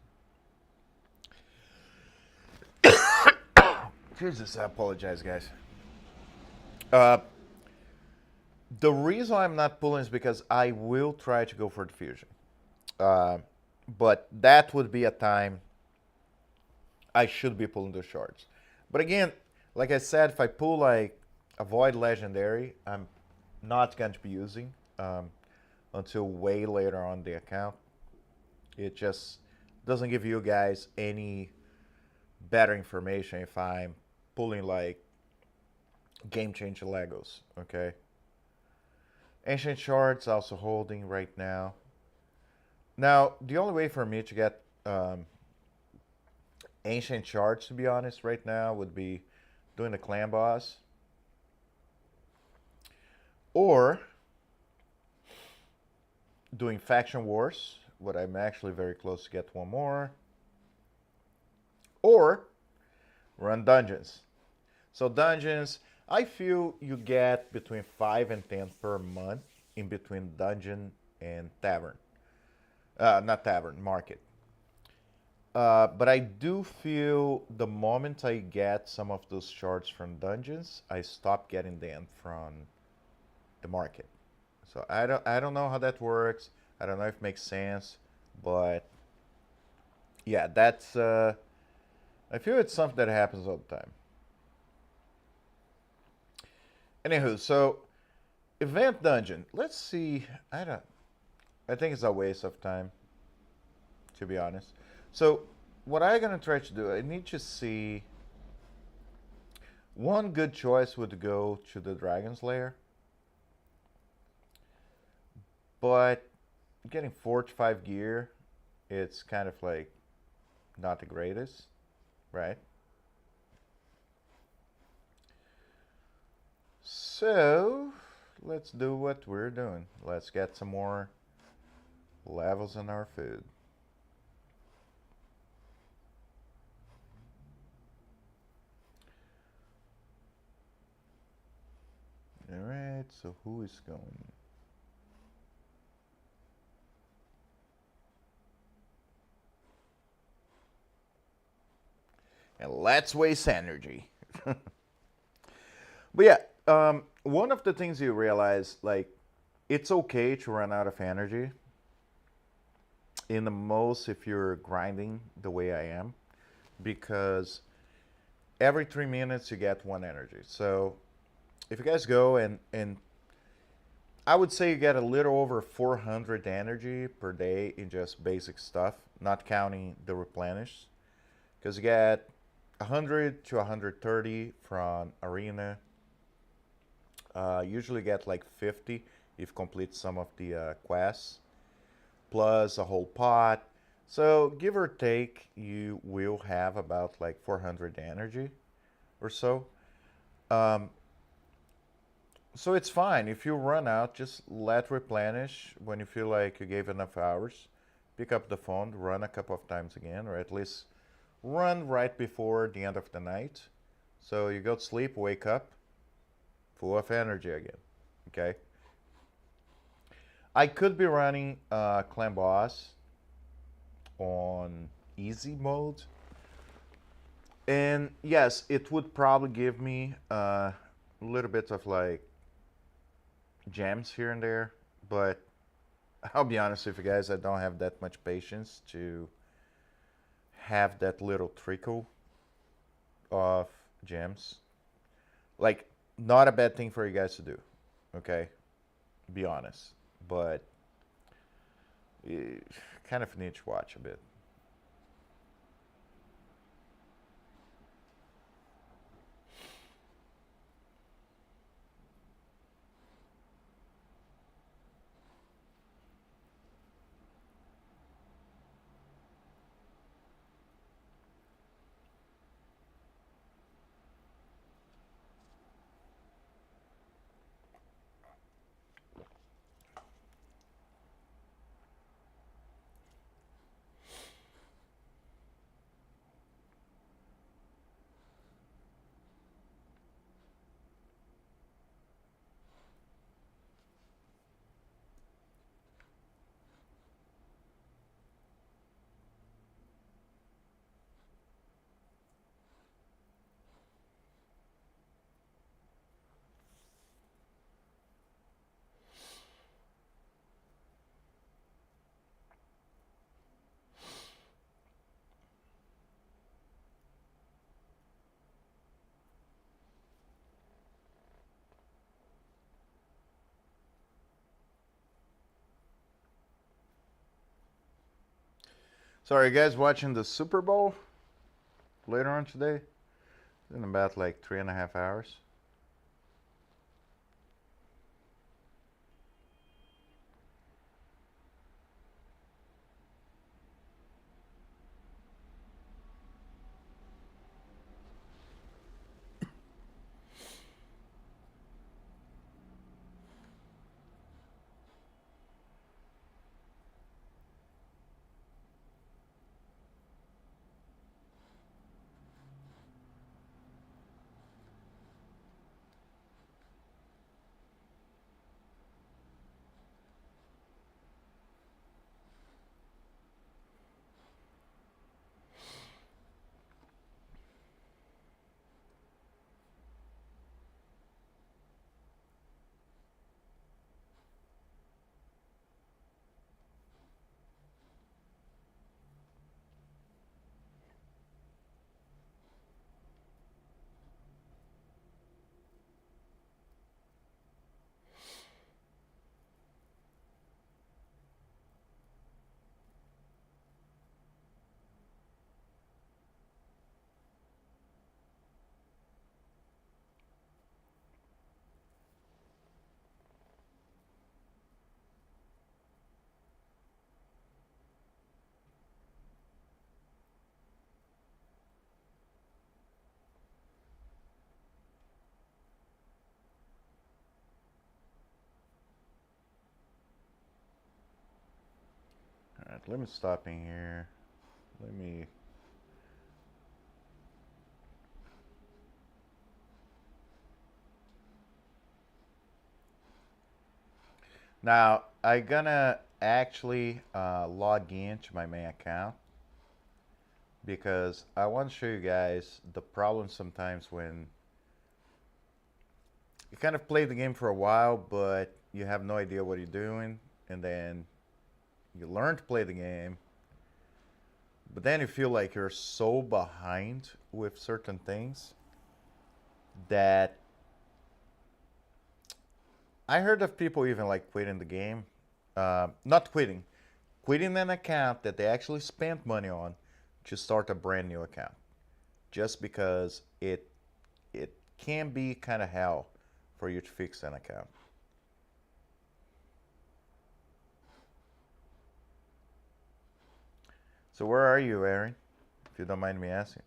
Jesus, I apologize, guys. The reason I'm not pulling is because I will try to go for the fusion. But that would be a time I should be pulling those shards. But again, like I said, if I pull like a Void Legendary, I'm not going to be using until way later on the account. It just doesn't give you guys any better information if I'm pulling like game changer Legos, okay? Ancient Shards also holding right now. Now, the only way for me to get Ancient Shards, to be honest, right now would be doing the clan boss. Or doing Faction Wars, but I'm actually very close to get one more. Or run dungeons. So dungeons, I feel you get between 5 and 10 per month in between dungeon and tavern. Not tavern, market. But I do feel the moment I get some of those shards from dungeons, I stop getting them from the market. So I don't know how that works. I don't know if it makes sense, but yeah, that's I feel it's something that happens all the time. Anywho, so event dungeon. Let's see. I think it's a waste of time, to be honest. So what I'm gonna try to do, I need to see. One good choice would go to the Dragon's Lair, but getting 4 to 5 gear, it's kind of like not the greatest, right? So let's do what we're doing. Let's get some more levels in our food. Alright, so who is going? And let's waste energy. But yeah, one of the things you realize, like, it's okay to run out of energy. In the most, if you're grinding the way I am, because every 3 minutes you get 1 energy. So if you guys go and I would say you get a little over 400 energy per day in just basic stuff, not counting the replenish, because you get 100 to 130 from arena. Usually get like 50 if you complete some of the quests, plus a whole pot. So give or take, you will have about like 400 energy or so. So it's fine. If you run out, just let replenish when you feel like you gave enough hours. Pick up the phone, run a couple of times again, or at least run right before the end of the night. So you go to sleep, wake up, full of energy again. Okay? I could be running Clan Boss on easy mode. And yes, it would probably give me a little bit of like gems here and there, but I'll be honest with you guys, I don't have that much patience to have that little trickle of gems. Like, not a bad thing for you guys to do, okay? Be honest, but kind of need to watch a bit. So are you guys watching the Super Bowl later on today? In about like 3.5 hours. All right, let me stop in here. Let me. Now, I'm gonna actually log into my main account because I want to show you guys the problem sometimes when you kind of play the game for a while, but you have no idea what you're doing, and then you learn to play the game, but then you feel like you're so behind with certain things that I heard of people even like quitting the game. Not quitting, quitting an account that they actually spent money on to start a brand new account, just because it can be kind of hell for you to fix an account. So where are you, Aaron? If you don't mind me asking.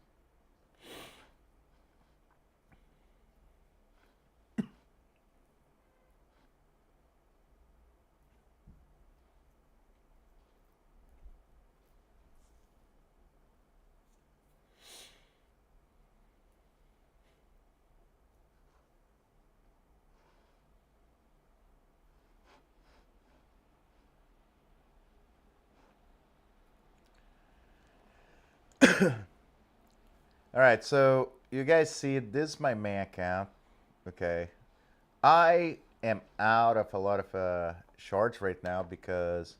All right, so you guys see this is my main account. Okay, I am out of a lot of shards right now because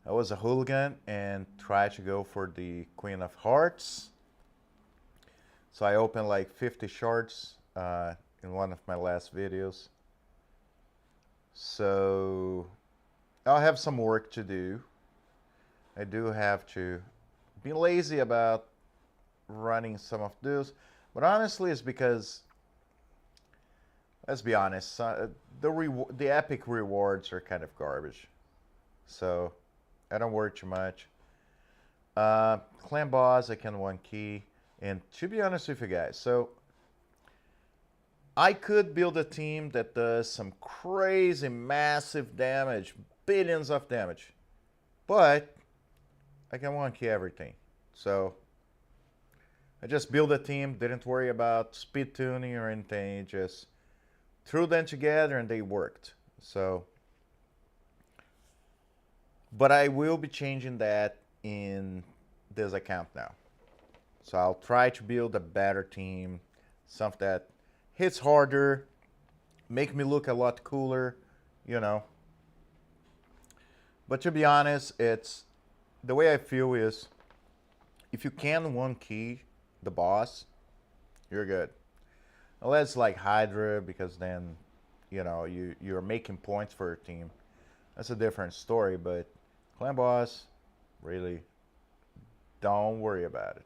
I was a hooligan and tried to go for the Queen of Hearts. So I opened like 50 shards in one of my last videos. So I'll have some work to do. I do have to be lazy about running some of those, but honestly it's because, let's be honest, the epic rewards are kind of garbage, so I don't worry too much. Clan boss I can one key, and to be honest with you guys, so I could build a team that does some crazy massive damage, billions of damage, but I can one key everything. So I just built a team, didn't worry about speed tuning or anything, just threw them together and they worked. So, but I will be changing that in this account now. So I'll try to build a better team, something that hits harder, make me look a lot cooler, you know. But to be honest, it's the way I feel is if you can one key the boss, you're good. Unless like Hydra, because then, you know, you're making points for your team. That's a different story, but clan boss, really Don't worry about it.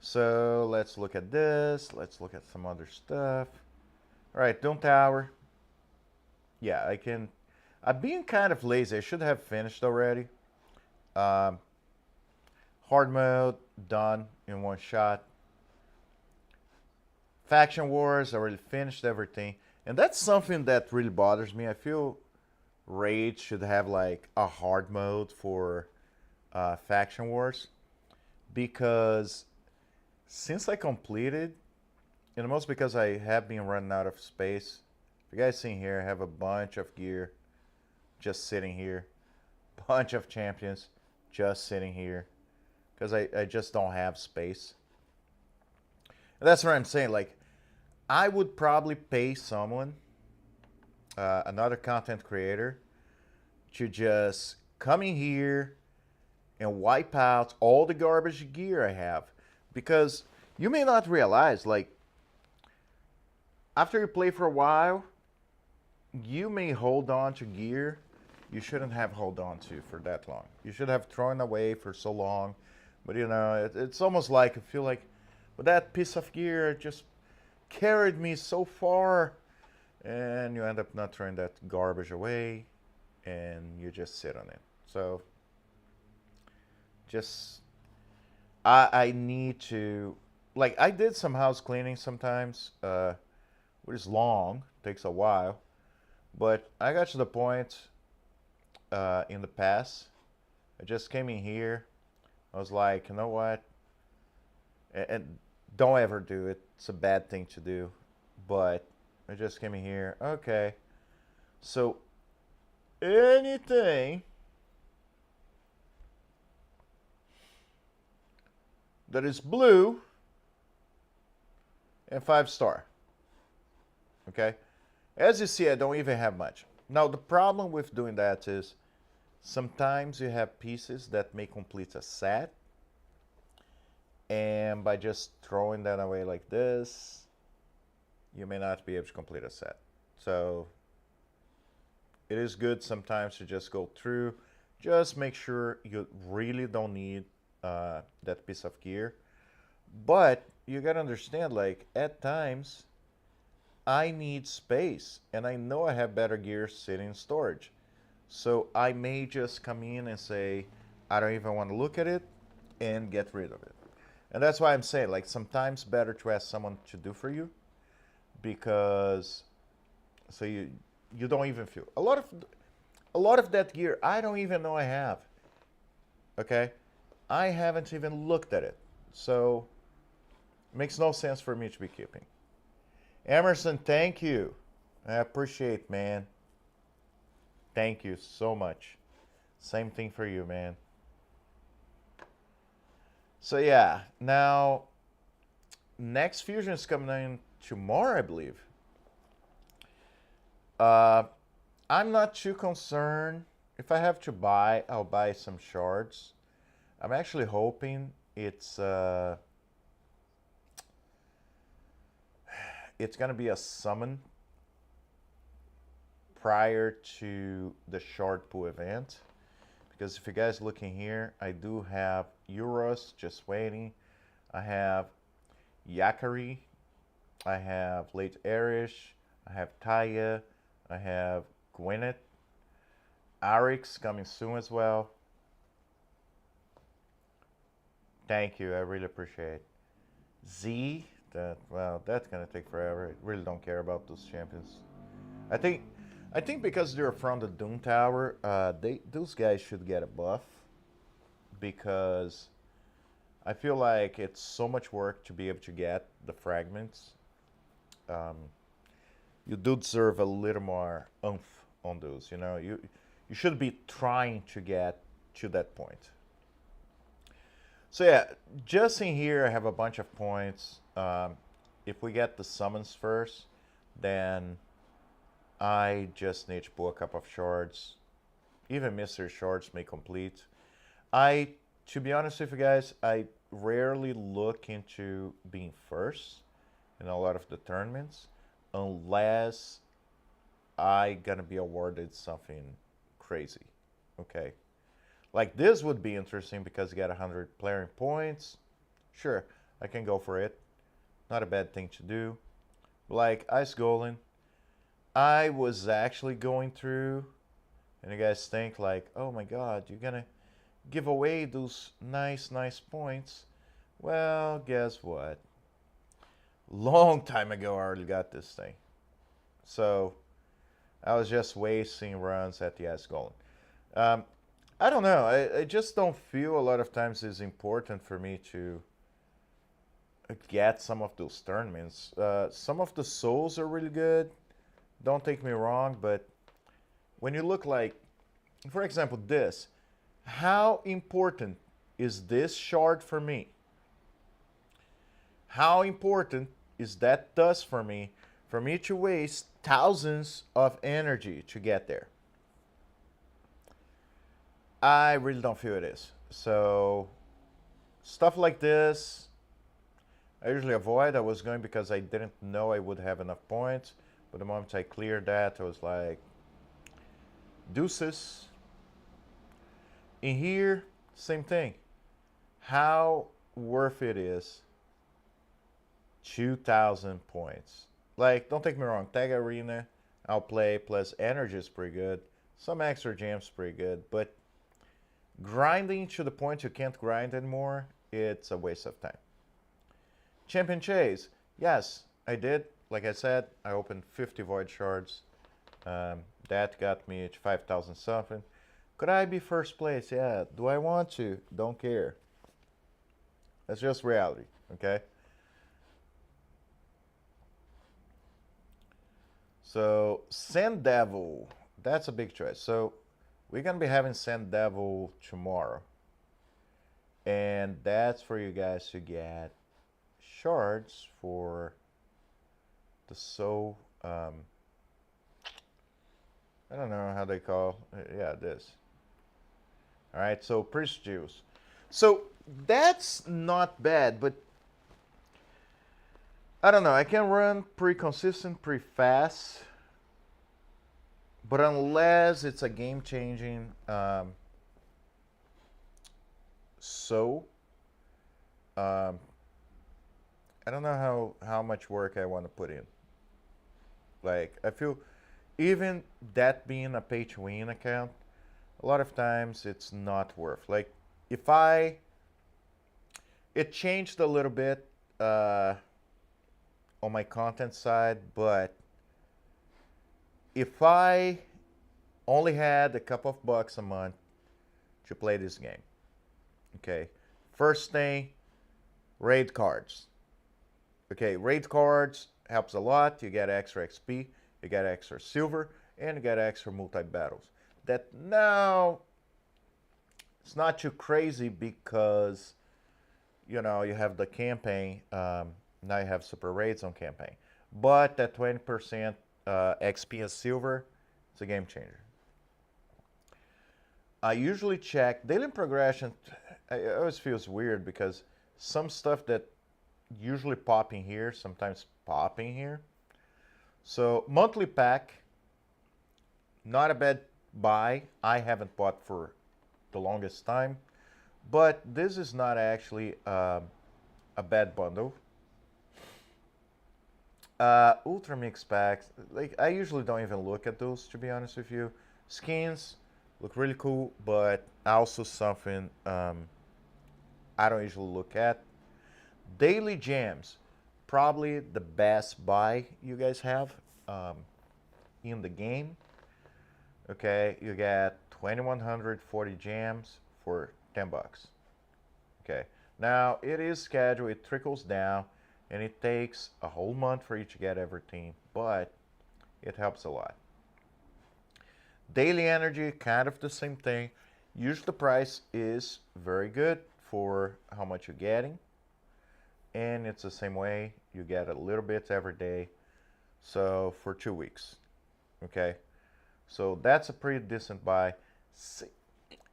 So let's look at this. Let's look at some other stuff. All right, Doom Tower. Yeah, I can. I'm being kind of lazy. I should have finished already. Um, hard mode done in one shot. Faction Wars, I already finished everything. And that's something that really bothers me. I feel Raid should have like a hard mode for Faction Wars. Because since I completed, and most because I have been running out of space. If you guys see here, I have a bunch of gear just sitting here. Bunch of champions just sitting here. Because I just don't have space. And that's what I'm saying. Like, I would probably pay someone, another content creator, to just come in here and wipe out all the garbage gear I have. Because you may not realize, like, after you play for a while, you may hold on to gear you shouldn't have held on to for that long. You should have thrown away for so long. But, you know, it's almost like I feel like, but that piece of gear just carried me so far. And you end up not throwing that garbage away. And you just sit on it. So, just, I need to, like, I did some house cleaning sometimes, which is long, takes a while. But I got to the point in the past, I just came in here. I was like, you know what? And don't ever do it. It's a bad thing to do. But I just came in here. Okay. So anything that is blue and 5-star. Okay? As you see, I don't even have much. Now, the problem with doing that is sometimes you have pieces that may complete a set. And by just throwing that away like this, you may not be able to complete a set. So it is good sometimes to just go through. Just make sure you really don't need that piece of gear. But you got to understand, like, at times, I need space, and I know I have better gear sitting in storage. So I may just come in and say, I don't even want to look at it, and get rid of it. And that's why I'm saying, like, sometimes better to ask someone to do for you, because so you don't even feel a lot of that gear I don't even know I have. Okay, I haven't even looked at it, so it makes no sense for me to be keeping. Emerson, thank you. I appreciate, man. Thank you so much. Same thing for you, man. So yeah, now next fusion is coming in tomorrow, I believe. I'm not too concerned. If I have to buy, I'll buy some shards. I'm actually hoping it's gonna be a summon prior to the shard pool event. Because if you guys looking here, I do have Euros just waiting. I have Yakari. I have Late Erish. I have Taya. I have Gwyneth. Arix coming soon as well. Thank you, I really appreciate it. Z, that's gonna take forever. I really don't care about those champions. I think because they're from the Doom Tower, those guys should get a buff, because I feel like it's so much work to be able to get the fragments. You do deserve a little more oomph on those. You know, you should be trying to get to that point. So yeah, just in here I have a bunch of points. If we get the summons first, then I just need to pull a couple of shards. Even mystery shards may complete. To be honest with you guys, I rarely look into being first in a lot of the tournaments, unless I gonna be awarded something crazy. Okay, Like this would be interesting because you got 100 playing points. Sure, I can go for it. Not a bad thing to do. Like Ice Golem, I was actually going through, and you guys think like, oh my god, you're gonna give away those nice points. Well, guess what? Long time ago I already got this thing. So I was just wasting runs at the Ice Golem. I don't know. I just don't feel a lot of times it's important for me to get some of those tournaments. Some of the souls are really good. Don't take me wrong, but when you look like, for example, this, how important is this shard for me? How important is that dust for me to waste thousands of energy to get there? I really don't feel it is. So stuff like this, I usually avoid. I was going because I didn't know I would have enough points. But the moment I cleared that, I was like, deuces. In here, same thing. How worth it is 2,000 points. Like, don't take me wrong, Tag Arena, I'll play, plus energy is pretty good. Some extra gems pretty good, but grinding to the point you can't grind anymore, it's a waste of time. Champion Chase, yes, I did. Like I said, I opened 50 Void Shards. That got me to 5,000 something. Could I be first place? Yeah. Do I want to? Don't care. That's just reality, okay? So, Sand Devil, that's a big choice. So, we're going to be having Sand Devil tomorrow. And that's for you guys to get shards for the soul. I don't know how they call yeah, this. All right, so priest juice. So that's not bad, but I don't know. I can run pretty consistent, pretty fast, but unless it's a game-changing I don't know how much work I want to put in. Like, I feel even that being a pay-to-win account, a lot of times it's not worth. Like, if it changed a little bit on my content side, but if I only had a couple of bucks a month to play this game, okay, first thing, raid cards. Okay, raid cards helps a lot. You get extra XP, you get extra silver, and you get extra multi-battles. That now, it's not too crazy because, you know, you have the campaign. Now you have super raids on campaign. But that 20% XP and silver, it's a game changer. I usually check daily progression. It always feels weird because some stuff that usually pop in here, sometimes pop in here. So monthly pack, not a bad buy. I haven't bought for the longest time, but this is not actually a bad bundle. Ultra Mix packs, like I usually don't even look at those, to be honest with you. Skins look really cool, but also something I don't usually look at. Daily Gems, probably the best buy you guys have in the game. Okay, you get 2,140 gems for 10 bucks. Okay, now it is scheduled, it trickles down, and it takes a whole month for you to get everything, but it helps a lot. Daily Energy, kind of the same thing. Usually the price is very good for how much you're getting. And it's the same way. You get a little bit every day. So for 2 weeks. Okay. So that's a pretty decent buy.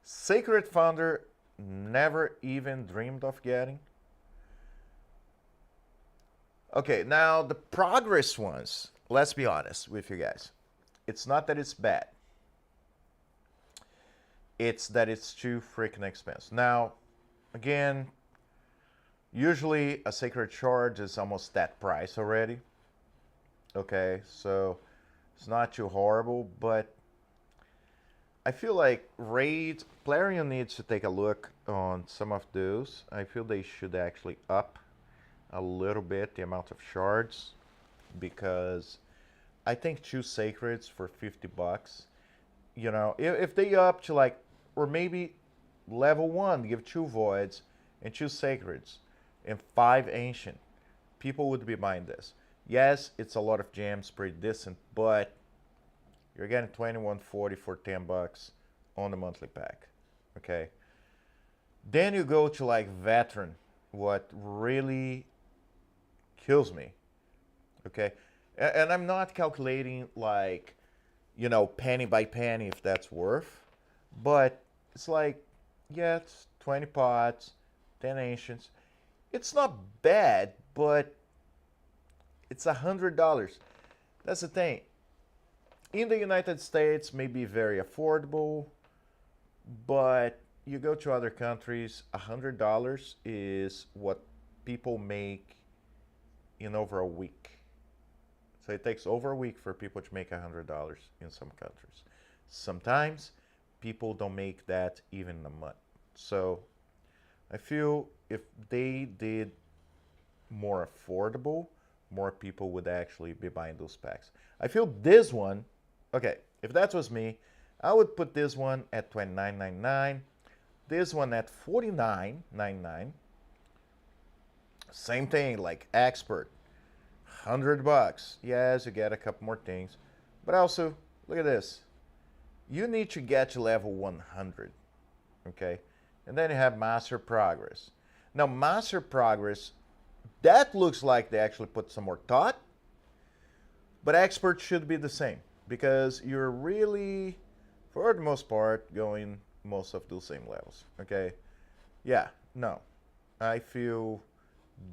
Sacred Founder, never even dreamed of getting. Okay, now the progress ones, let's be honest with you guys. It's not that it's bad. It's that it's too freaking expensive. Now, again, usually a sacred shard is almost that price already. Okay, so it's not too horrible, but I feel like Raid, Plarion needs to take a look on some of those. I feel they should actually up a little bit the amount of shards, because I think 2 sacreds for 50 bucks, you know, if they up to like, or maybe level 1, give 2 voids and 2 sacreds and 5 ancient, people would be buying this. Yes, it's a lot of gems, pretty decent, but you're getting 2140 for 10 bucks on the monthly pack. Okay. Then you go to like veteran, what really kills me. Okay. And I'm not calculating like, you know, penny by penny if that's worth, but it's like, yeah, it's 20 pots, 10 ancients. It's not bad, but it's $100. That's the thing. In the United States, may be very affordable, but you go to other countries, $100 is what people make in over a week. So it takes over a week for people to make $100 in some countries. Sometimes people don't make that even in a month. So I feel if they did more affordable, more people would actually be buying those packs. I feel this one, okay, if that was me, I would put this one at $29.99, this one at $49.99. Same thing, like expert, $100. Yes, you get a couple more things, but also look at this. You need to get to level 100, okay, and then you have master progress. Now, master progress, that looks like they actually put some more thought, but expert should be the same, because you're really, for the most part, going most of those same levels, okay? Yeah, no. I feel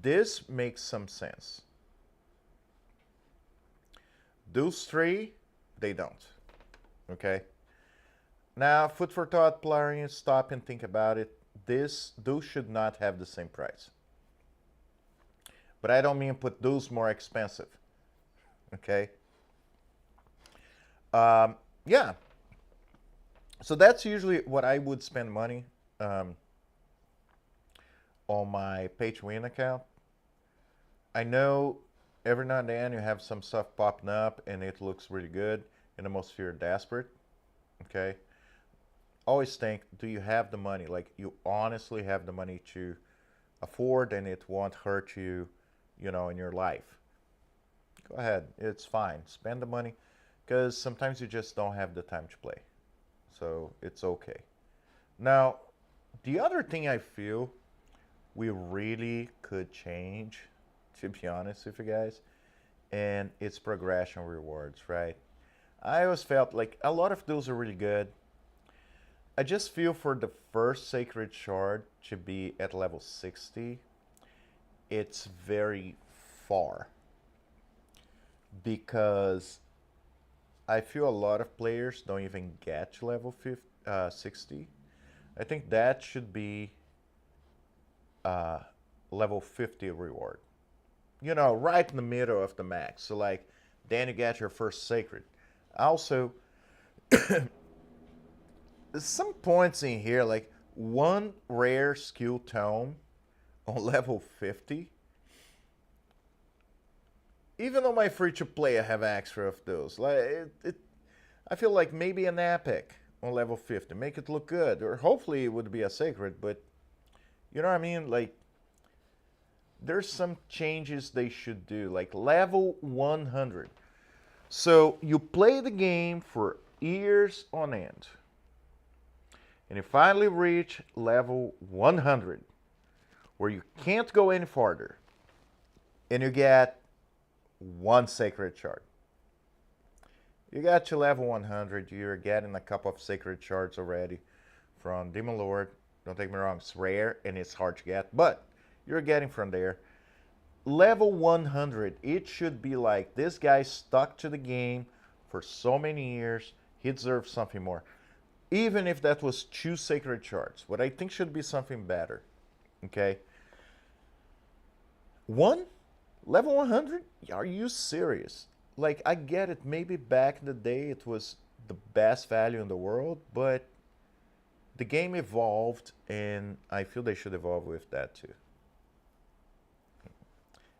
this makes some sense. Those 3, they don't, okay? Now, food for thought, Plarion, stop and think about it. Those should not have the same price. But I don't mean put those more expensive, okay? Yeah. So that's usually what I would spend money on my pay-to-win account. I know every now and then you have some stuff popping up and it looks really good and the most you're desperate, okay? Always think, do you have the money? Like, you honestly have the money to afford and it won't hurt you, you know, in your life. Go ahead, it's fine. Spend the money, because sometimes you just don't have the time to play. So it's okay. Now, the other thing I feel we really could change, to be honest with you guys, and it's progression rewards, right? I always felt like a lot of those are really good. I just feel for the first sacred shard to be at level 60, it's very far, because I feel a lot of players don't even get to level 60. I think that should be level 50 reward. You know, right in the middle of the max. So like, then you get your first sacred. Also, some points in here, like 1 rare skill tome on level 50. Even on my free-to-play, I have extra of those. Like I feel like maybe an epic on level 50, make it look good, or hopefully it would be a sacred. But you know what I mean? Like, there's some changes they should do, like level 100. So you play the game for years on end, and you finally reach level 100, where you can't go any farther, and you get 1 sacred shard. You got to level 100, you're getting a couple of sacred shards already from Demon Lord. Don't take me wrong, it's rare and it's hard to get, but you're getting from there. Level 100, it should be like, this guy stuck to the game for so many years, he deserves something more. even if that was 2 sacred shards, what I think should be something better. Okay? Level 100? Are you serious? Like, I get it. Maybe back in the day it was the best value in the world, but the game evolved, and I feel they should evolve with that too.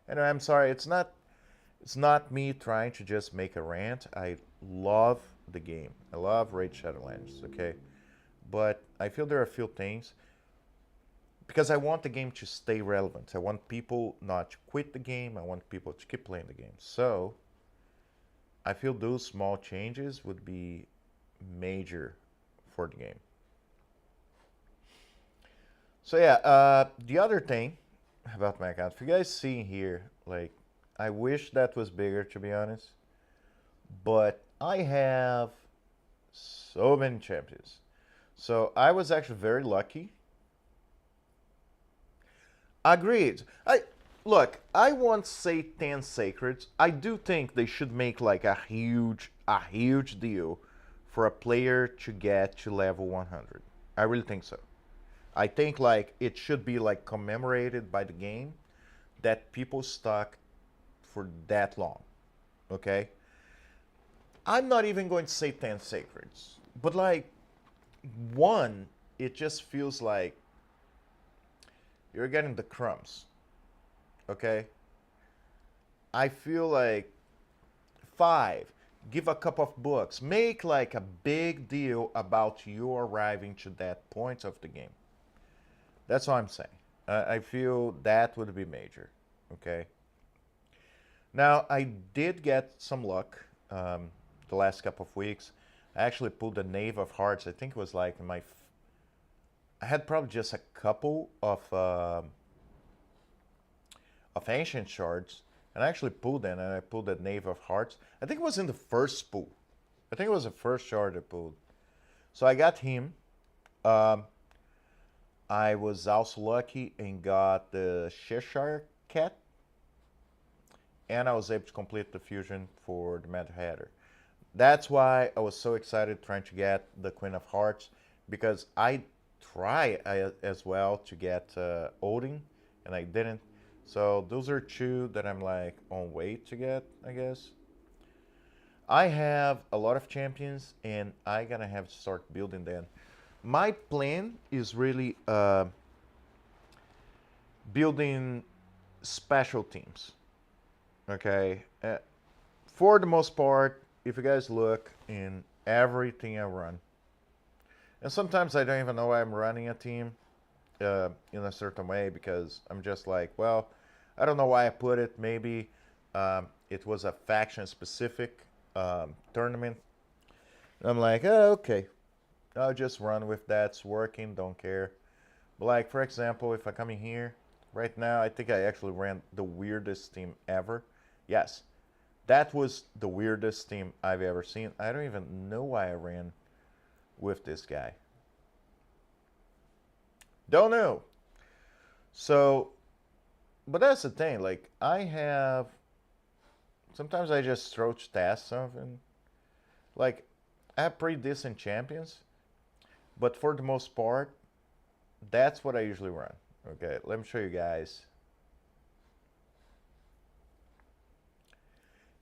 Anyway, I'm sorry. It's not me trying to just make a rant. I love the game. I love Raid Shadowlands, okay? But I feel there are a few things because I want the game to stay relevant. I want people not to quit the game. I want people to keep playing the game. So I feel those small changes would be major for the game. So yeah, the other thing about my account, if you guys see here, like, I wish that was bigger, to be honest. But I have so many champions. So I was actually very lucky. Agreed. I won't say 10 sacreds. I do think they should make like a huge deal for a player to get to level 100. I really think so. I think like it should be like commemorated by the game that people stuck for that long. Okay? I'm not even going to say 10 sacreds, but like one, it just feels like you're getting the crumbs. Okay? I feel like 5, give a couple of books. Make like a big deal about you arriving to that point of the game. That's what I'm saying. I feel that would be major. Okay? Now, I did get some luck the last couple of weeks. I actually pulled the Knave of Hearts. I think it was like I had probably just a couple of Ancient Shards, and I actually pulled them, and I pulled the Knave of Hearts. I think it was in the first pull. I think it was the first shard I pulled. So I got him. I was also lucky and got the Cheshire Cat, and I was able to complete the fusion for the Mad Hatter. That's why I was so excited trying to get the Queen of Hearts, because I tried as well to get Odin, and I didn't. So those are 2 that I'm like on way to get, I guess. I have a lot of champions, and I gonna have to start building them. My plan is really building special teams. Okay, for the most part, if you guys look in everything I run, and sometimes I don't even know why I'm running a team in a certain way, because I'm just like, well, I don't know why I put it. Maybe it was a faction-specific tournament. I'm like, oh, okay, I'll just run with that. It's working, don't care. But like, for example, if I come in here, right now, I think I actually ran the weirdest team ever. Yes, that was the weirdest team I've ever seen. I don't even know why I ran with this guy. Don't know. So, but that's the thing. Like, sometimes I just throw to test something. Like, I have pretty decent champions, but for the most part, that's what I usually run. Okay, let me show you guys.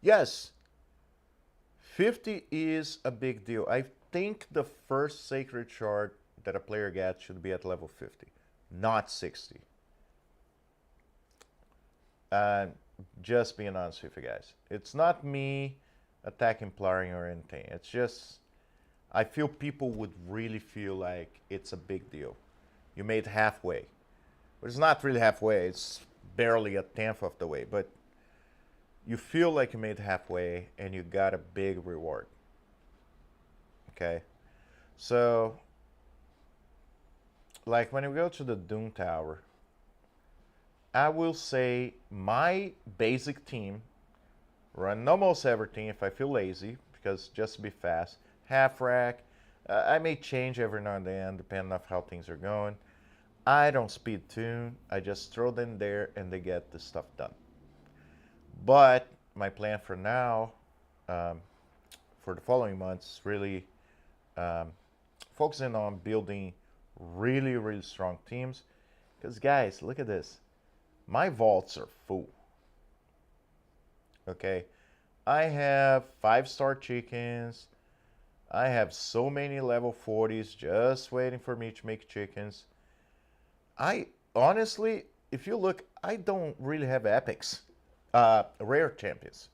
Yes, 50 is a big deal. I think the first sacred shard that a player gets should be at level 50, not 60. And just being honest with you guys, it's not me attacking Plarian or anything. It's just, I feel people would really feel like it's a big deal. You made halfway. But it's not really halfway. It's barely a tenth of the way. But you feel like you made halfway and you got a big reward. Okay? So, like when you go to the Doom Tower, I will say my basic team, run almost everything if I feel lazy, because just to be fast, half rack. I may change every now and then depending on how things are going. I don't speed tune. I just throw them there and they get the stuff done. But my plan for now, for the following months, is really focusing on building really, really strong teams. Because guys, look at this. My vaults are full. Okay. I have 5-star chickens. I have so many level 40s just waiting for me to make chickens. I honestly, if you look, I don't really have epics, rare champions,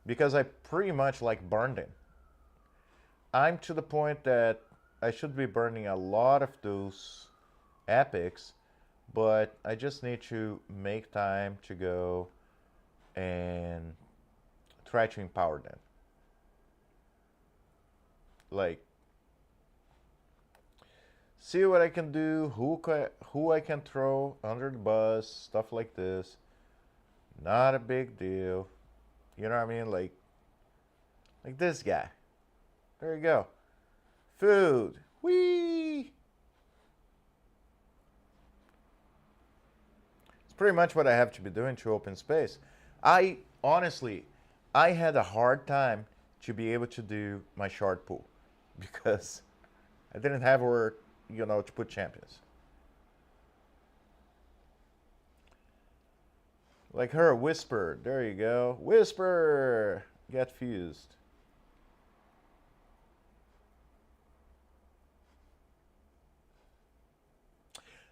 because I pretty much like burned them. I'm to the point that I should be burning a lot of those epics, but I just need to make time to go and try to empower them. Like, see what I can do, who I can throw under the bus, stuff like this. Not a big deal. You know what I mean? Like this guy. There you go. Food. Whee! It's pretty much what I have to be doing to open space. I honestly, I had a hard time to be able to do my shard pool because I didn't have where, you know, to put champions. Like her, Whisper. There you go. Whisper! Get fused.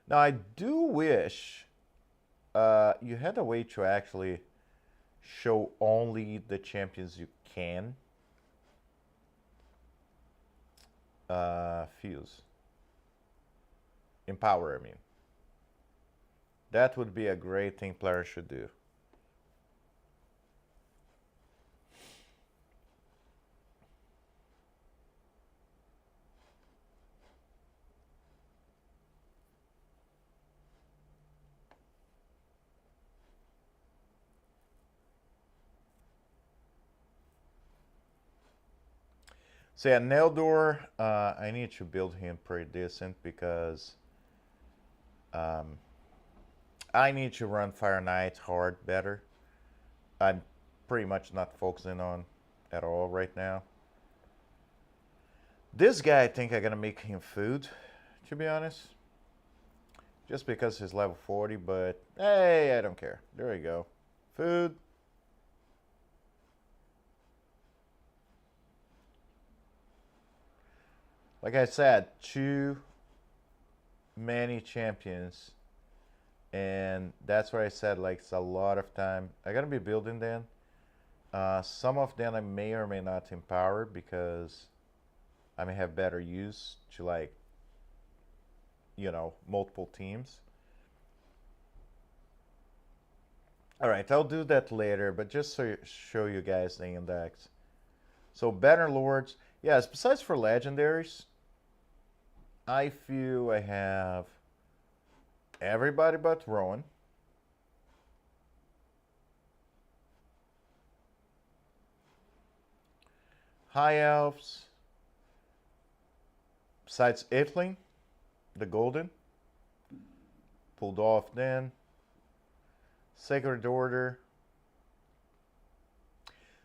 Now, I do wish you had a way to actually show only the champions you can fuse. Empower, I mean. That would be a great thing players should do. So yeah, Neldor, I need to build him pretty decent because I need to run Fire Knight hard better. I'm pretty much not focusing on at all right now. This guy, I think I'm gonna make him food, to be honest. Just because he's level 40, but hey, I don't care. There we go. Food. Like I said, too many champions. And that's where I said, like, it's a lot of time. I gotta be building them. Some of them I may or may not empower because I may have better use to, like, you know, multiple teams. All right, I'll do that later, but just so show you guys the index. So Banner Lords, yes, besides for legendaries, I feel I have everybody but Rowan. High Elves, besides Atheling, the Golden, pulled off then. Sacred Order.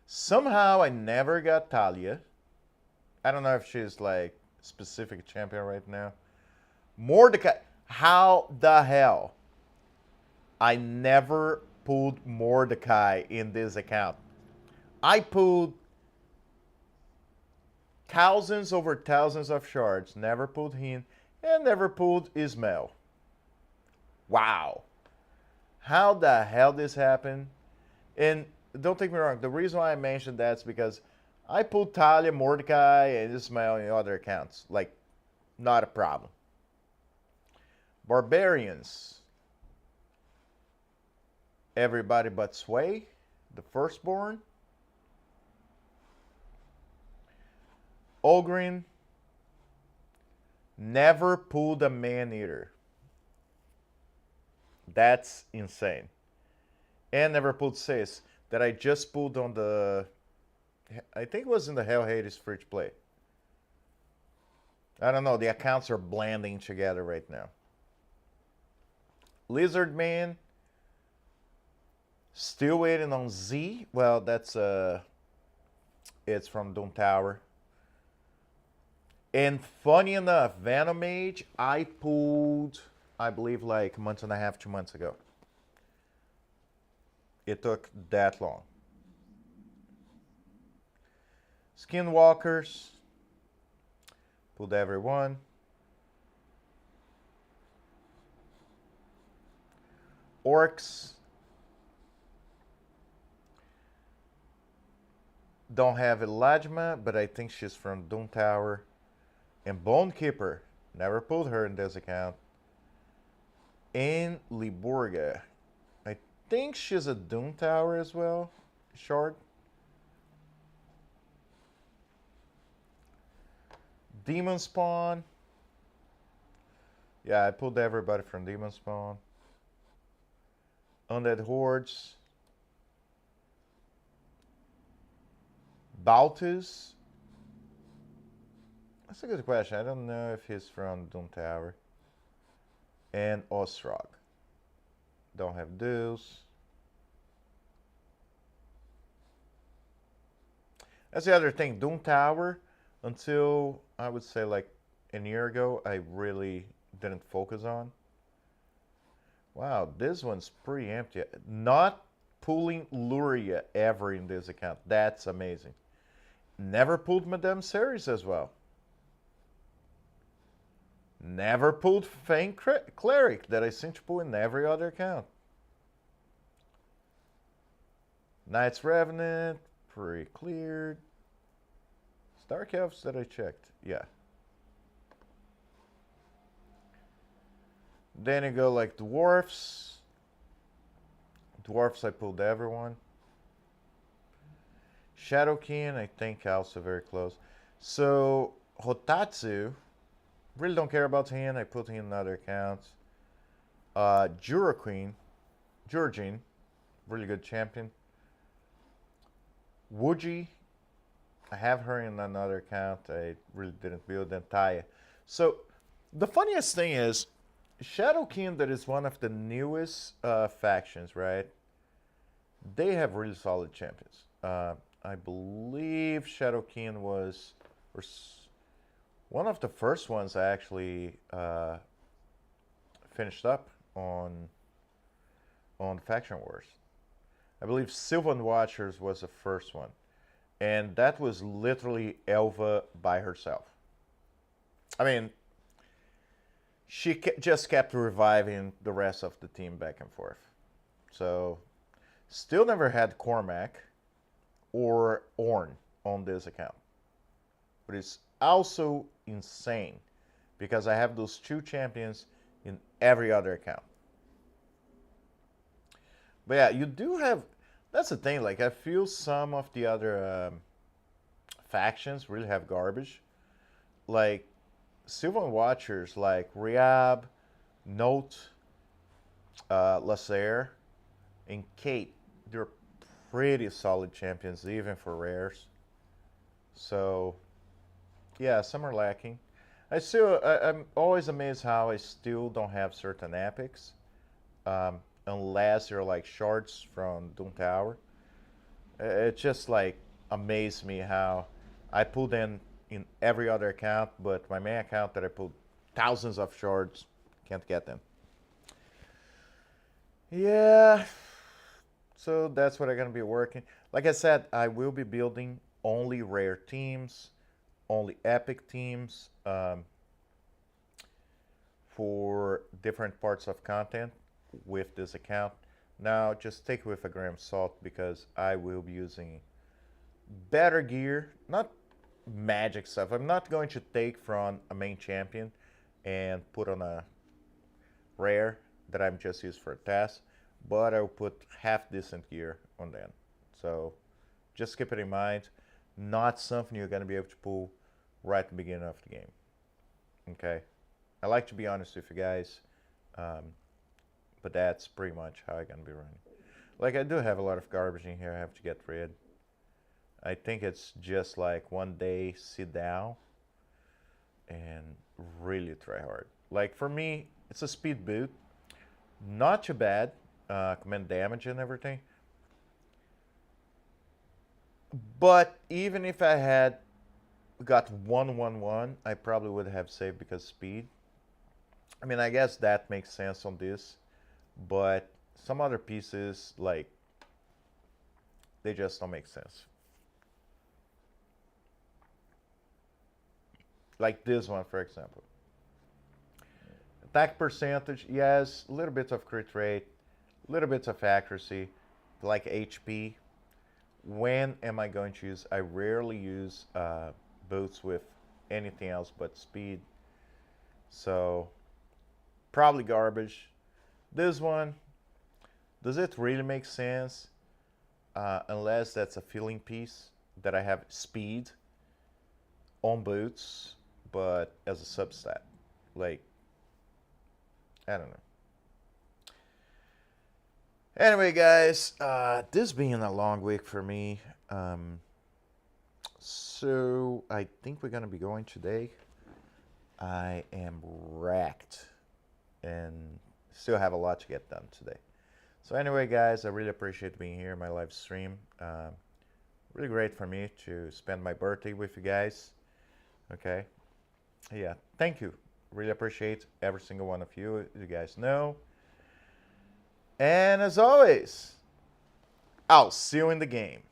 Somehow I never got Talia. I don't know if she's like specific champion right now. Mordecai. How the hell? I never pulled Mordecai in this account. I pulled thousands over thousands of shards. Never pulled him. And never pulled Ismail. Wow. How the hell this happened? And don't take me wrong, the reason why I mentioned that is because I pulled Talia, Mordecai, and Ismail in other accounts. Like, not a problem. Barbarians. Everybody but Sway, the firstborn. Ogrin. Never pulled a man-eater. That's insane. And never pulled Sis, that I just pulled on the, I think it was in the Hell Hades free to play. I don't know, the accounts are blending together right now. Lizard Man, still waiting on Z. Well, that's it's from Doom Tower. And funny enough, Venom Mage, I pulled, I believe, like a month and a half, 2 months ago. It took that long. Skinwalkers, pulled everyone. Orcs, don't have Elajma, but I think she's from Doom Tower. And Bonekeeper, never pulled her in this account. And Liborga, I think she's a Doom Tower as well, short. Demon Spawn. Yeah, I pulled everybody from Demon Spawn. Undead Hordes. Baltus. That's a good question. I don't know if he's from Doom Tower. And Ostrog. Don't have those. That's the other thing. Doom Tower, until I would say like a year ago, I really didn't focus on. Wow, this one's pretty empty. Not pulling Luria ever in this account. That's amazing. Never pulled Madame Ceres as well. Never pulled Fang Cleric that I seem to pull in every other account. Knight's Revenant, pretty cleared. Stark Elves that I checked, yeah. Then you go like Dwarfs. Dwarfs, I pulled everyone. Shadowkin, I think also very close. So, Hotatsu, really don't care about him. I put him in another account. Juraqueen, Jurjin, really good champion. Wuji, I have her in another account. I really didn't build. And Taya. So, the funniest thing is, Shadowkin, that is one of the newest factions, right? They have really solid champions. I believe Shadowkin was one of the first ones I actually finished up on Faction Wars. I believe Sylvan Watchers was the first one. And that was literally Elva by herself. I mean, she just kept reviving the rest of the team back and forth. So, still never had Cormac or Ornn on this account. But it's also insane because I have those two champions in every other account. But yeah, you do have, that's the thing, like I feel some of the other factions really have garbage. Like Sylvan Watchers, like Riab, Note, Lasser, and Kate, they're pretty solid champions, even for rares. So, yeah, some are lacking. I'm always amazed how I still don't have certain epics, unless they're like shards from Doom Tower. It just like amazed me how I pulled in every other account, but my main account that I pulled thousands of shards, can't get them. Yeah, so that's what I'm gonna be working. Like I said, I will be building only rare teams, only epic teams for different parts of content with this account. Now, just take it with a grain of salt because I will be using better gear, not magic stuff. I'm not going to take from a main champion and put on a rare that I'm just used for a test, but I'll put half decent gear on them. So just keep it in mind. Not something you're going to be able to pull right at the beginning of the game. Okay? I like to be honest with you guys, but that's pretty much how I'm going to be running. Like, I do have a lot of garbage in here I have to get rid. I think it's just like one day sit down and really try hard. Like for me, it's a speed boot. Not too bad. Command damage and everything. But even if I had got 111, I probably would have saved because speed. I mean, I guess that makes sense on this, but some other pieces, like, they just don't make sense. Like this one, for example. Attack percentage, yes, a little bit of crit rate, a little bit of accuracy, like HP. When am I going to use? I rarely use boots with anything else but speed. So, probably garbage. This one, does it really make sense? Unless that's a filling piece that I have speed on boots, but as a substat. Like, I don't know. Anyway, guys, this being a long week for me, so I think we're gonna be going today. I am wrecked and still have a lot to get done today. So anyway, guys, I really appreciate being here in my live stream. Really great for me to spend my birthday with you guys. Okay, yeah, thank you. Really appreciate every single one of you. You guys know. And as always, I'll see you in the game.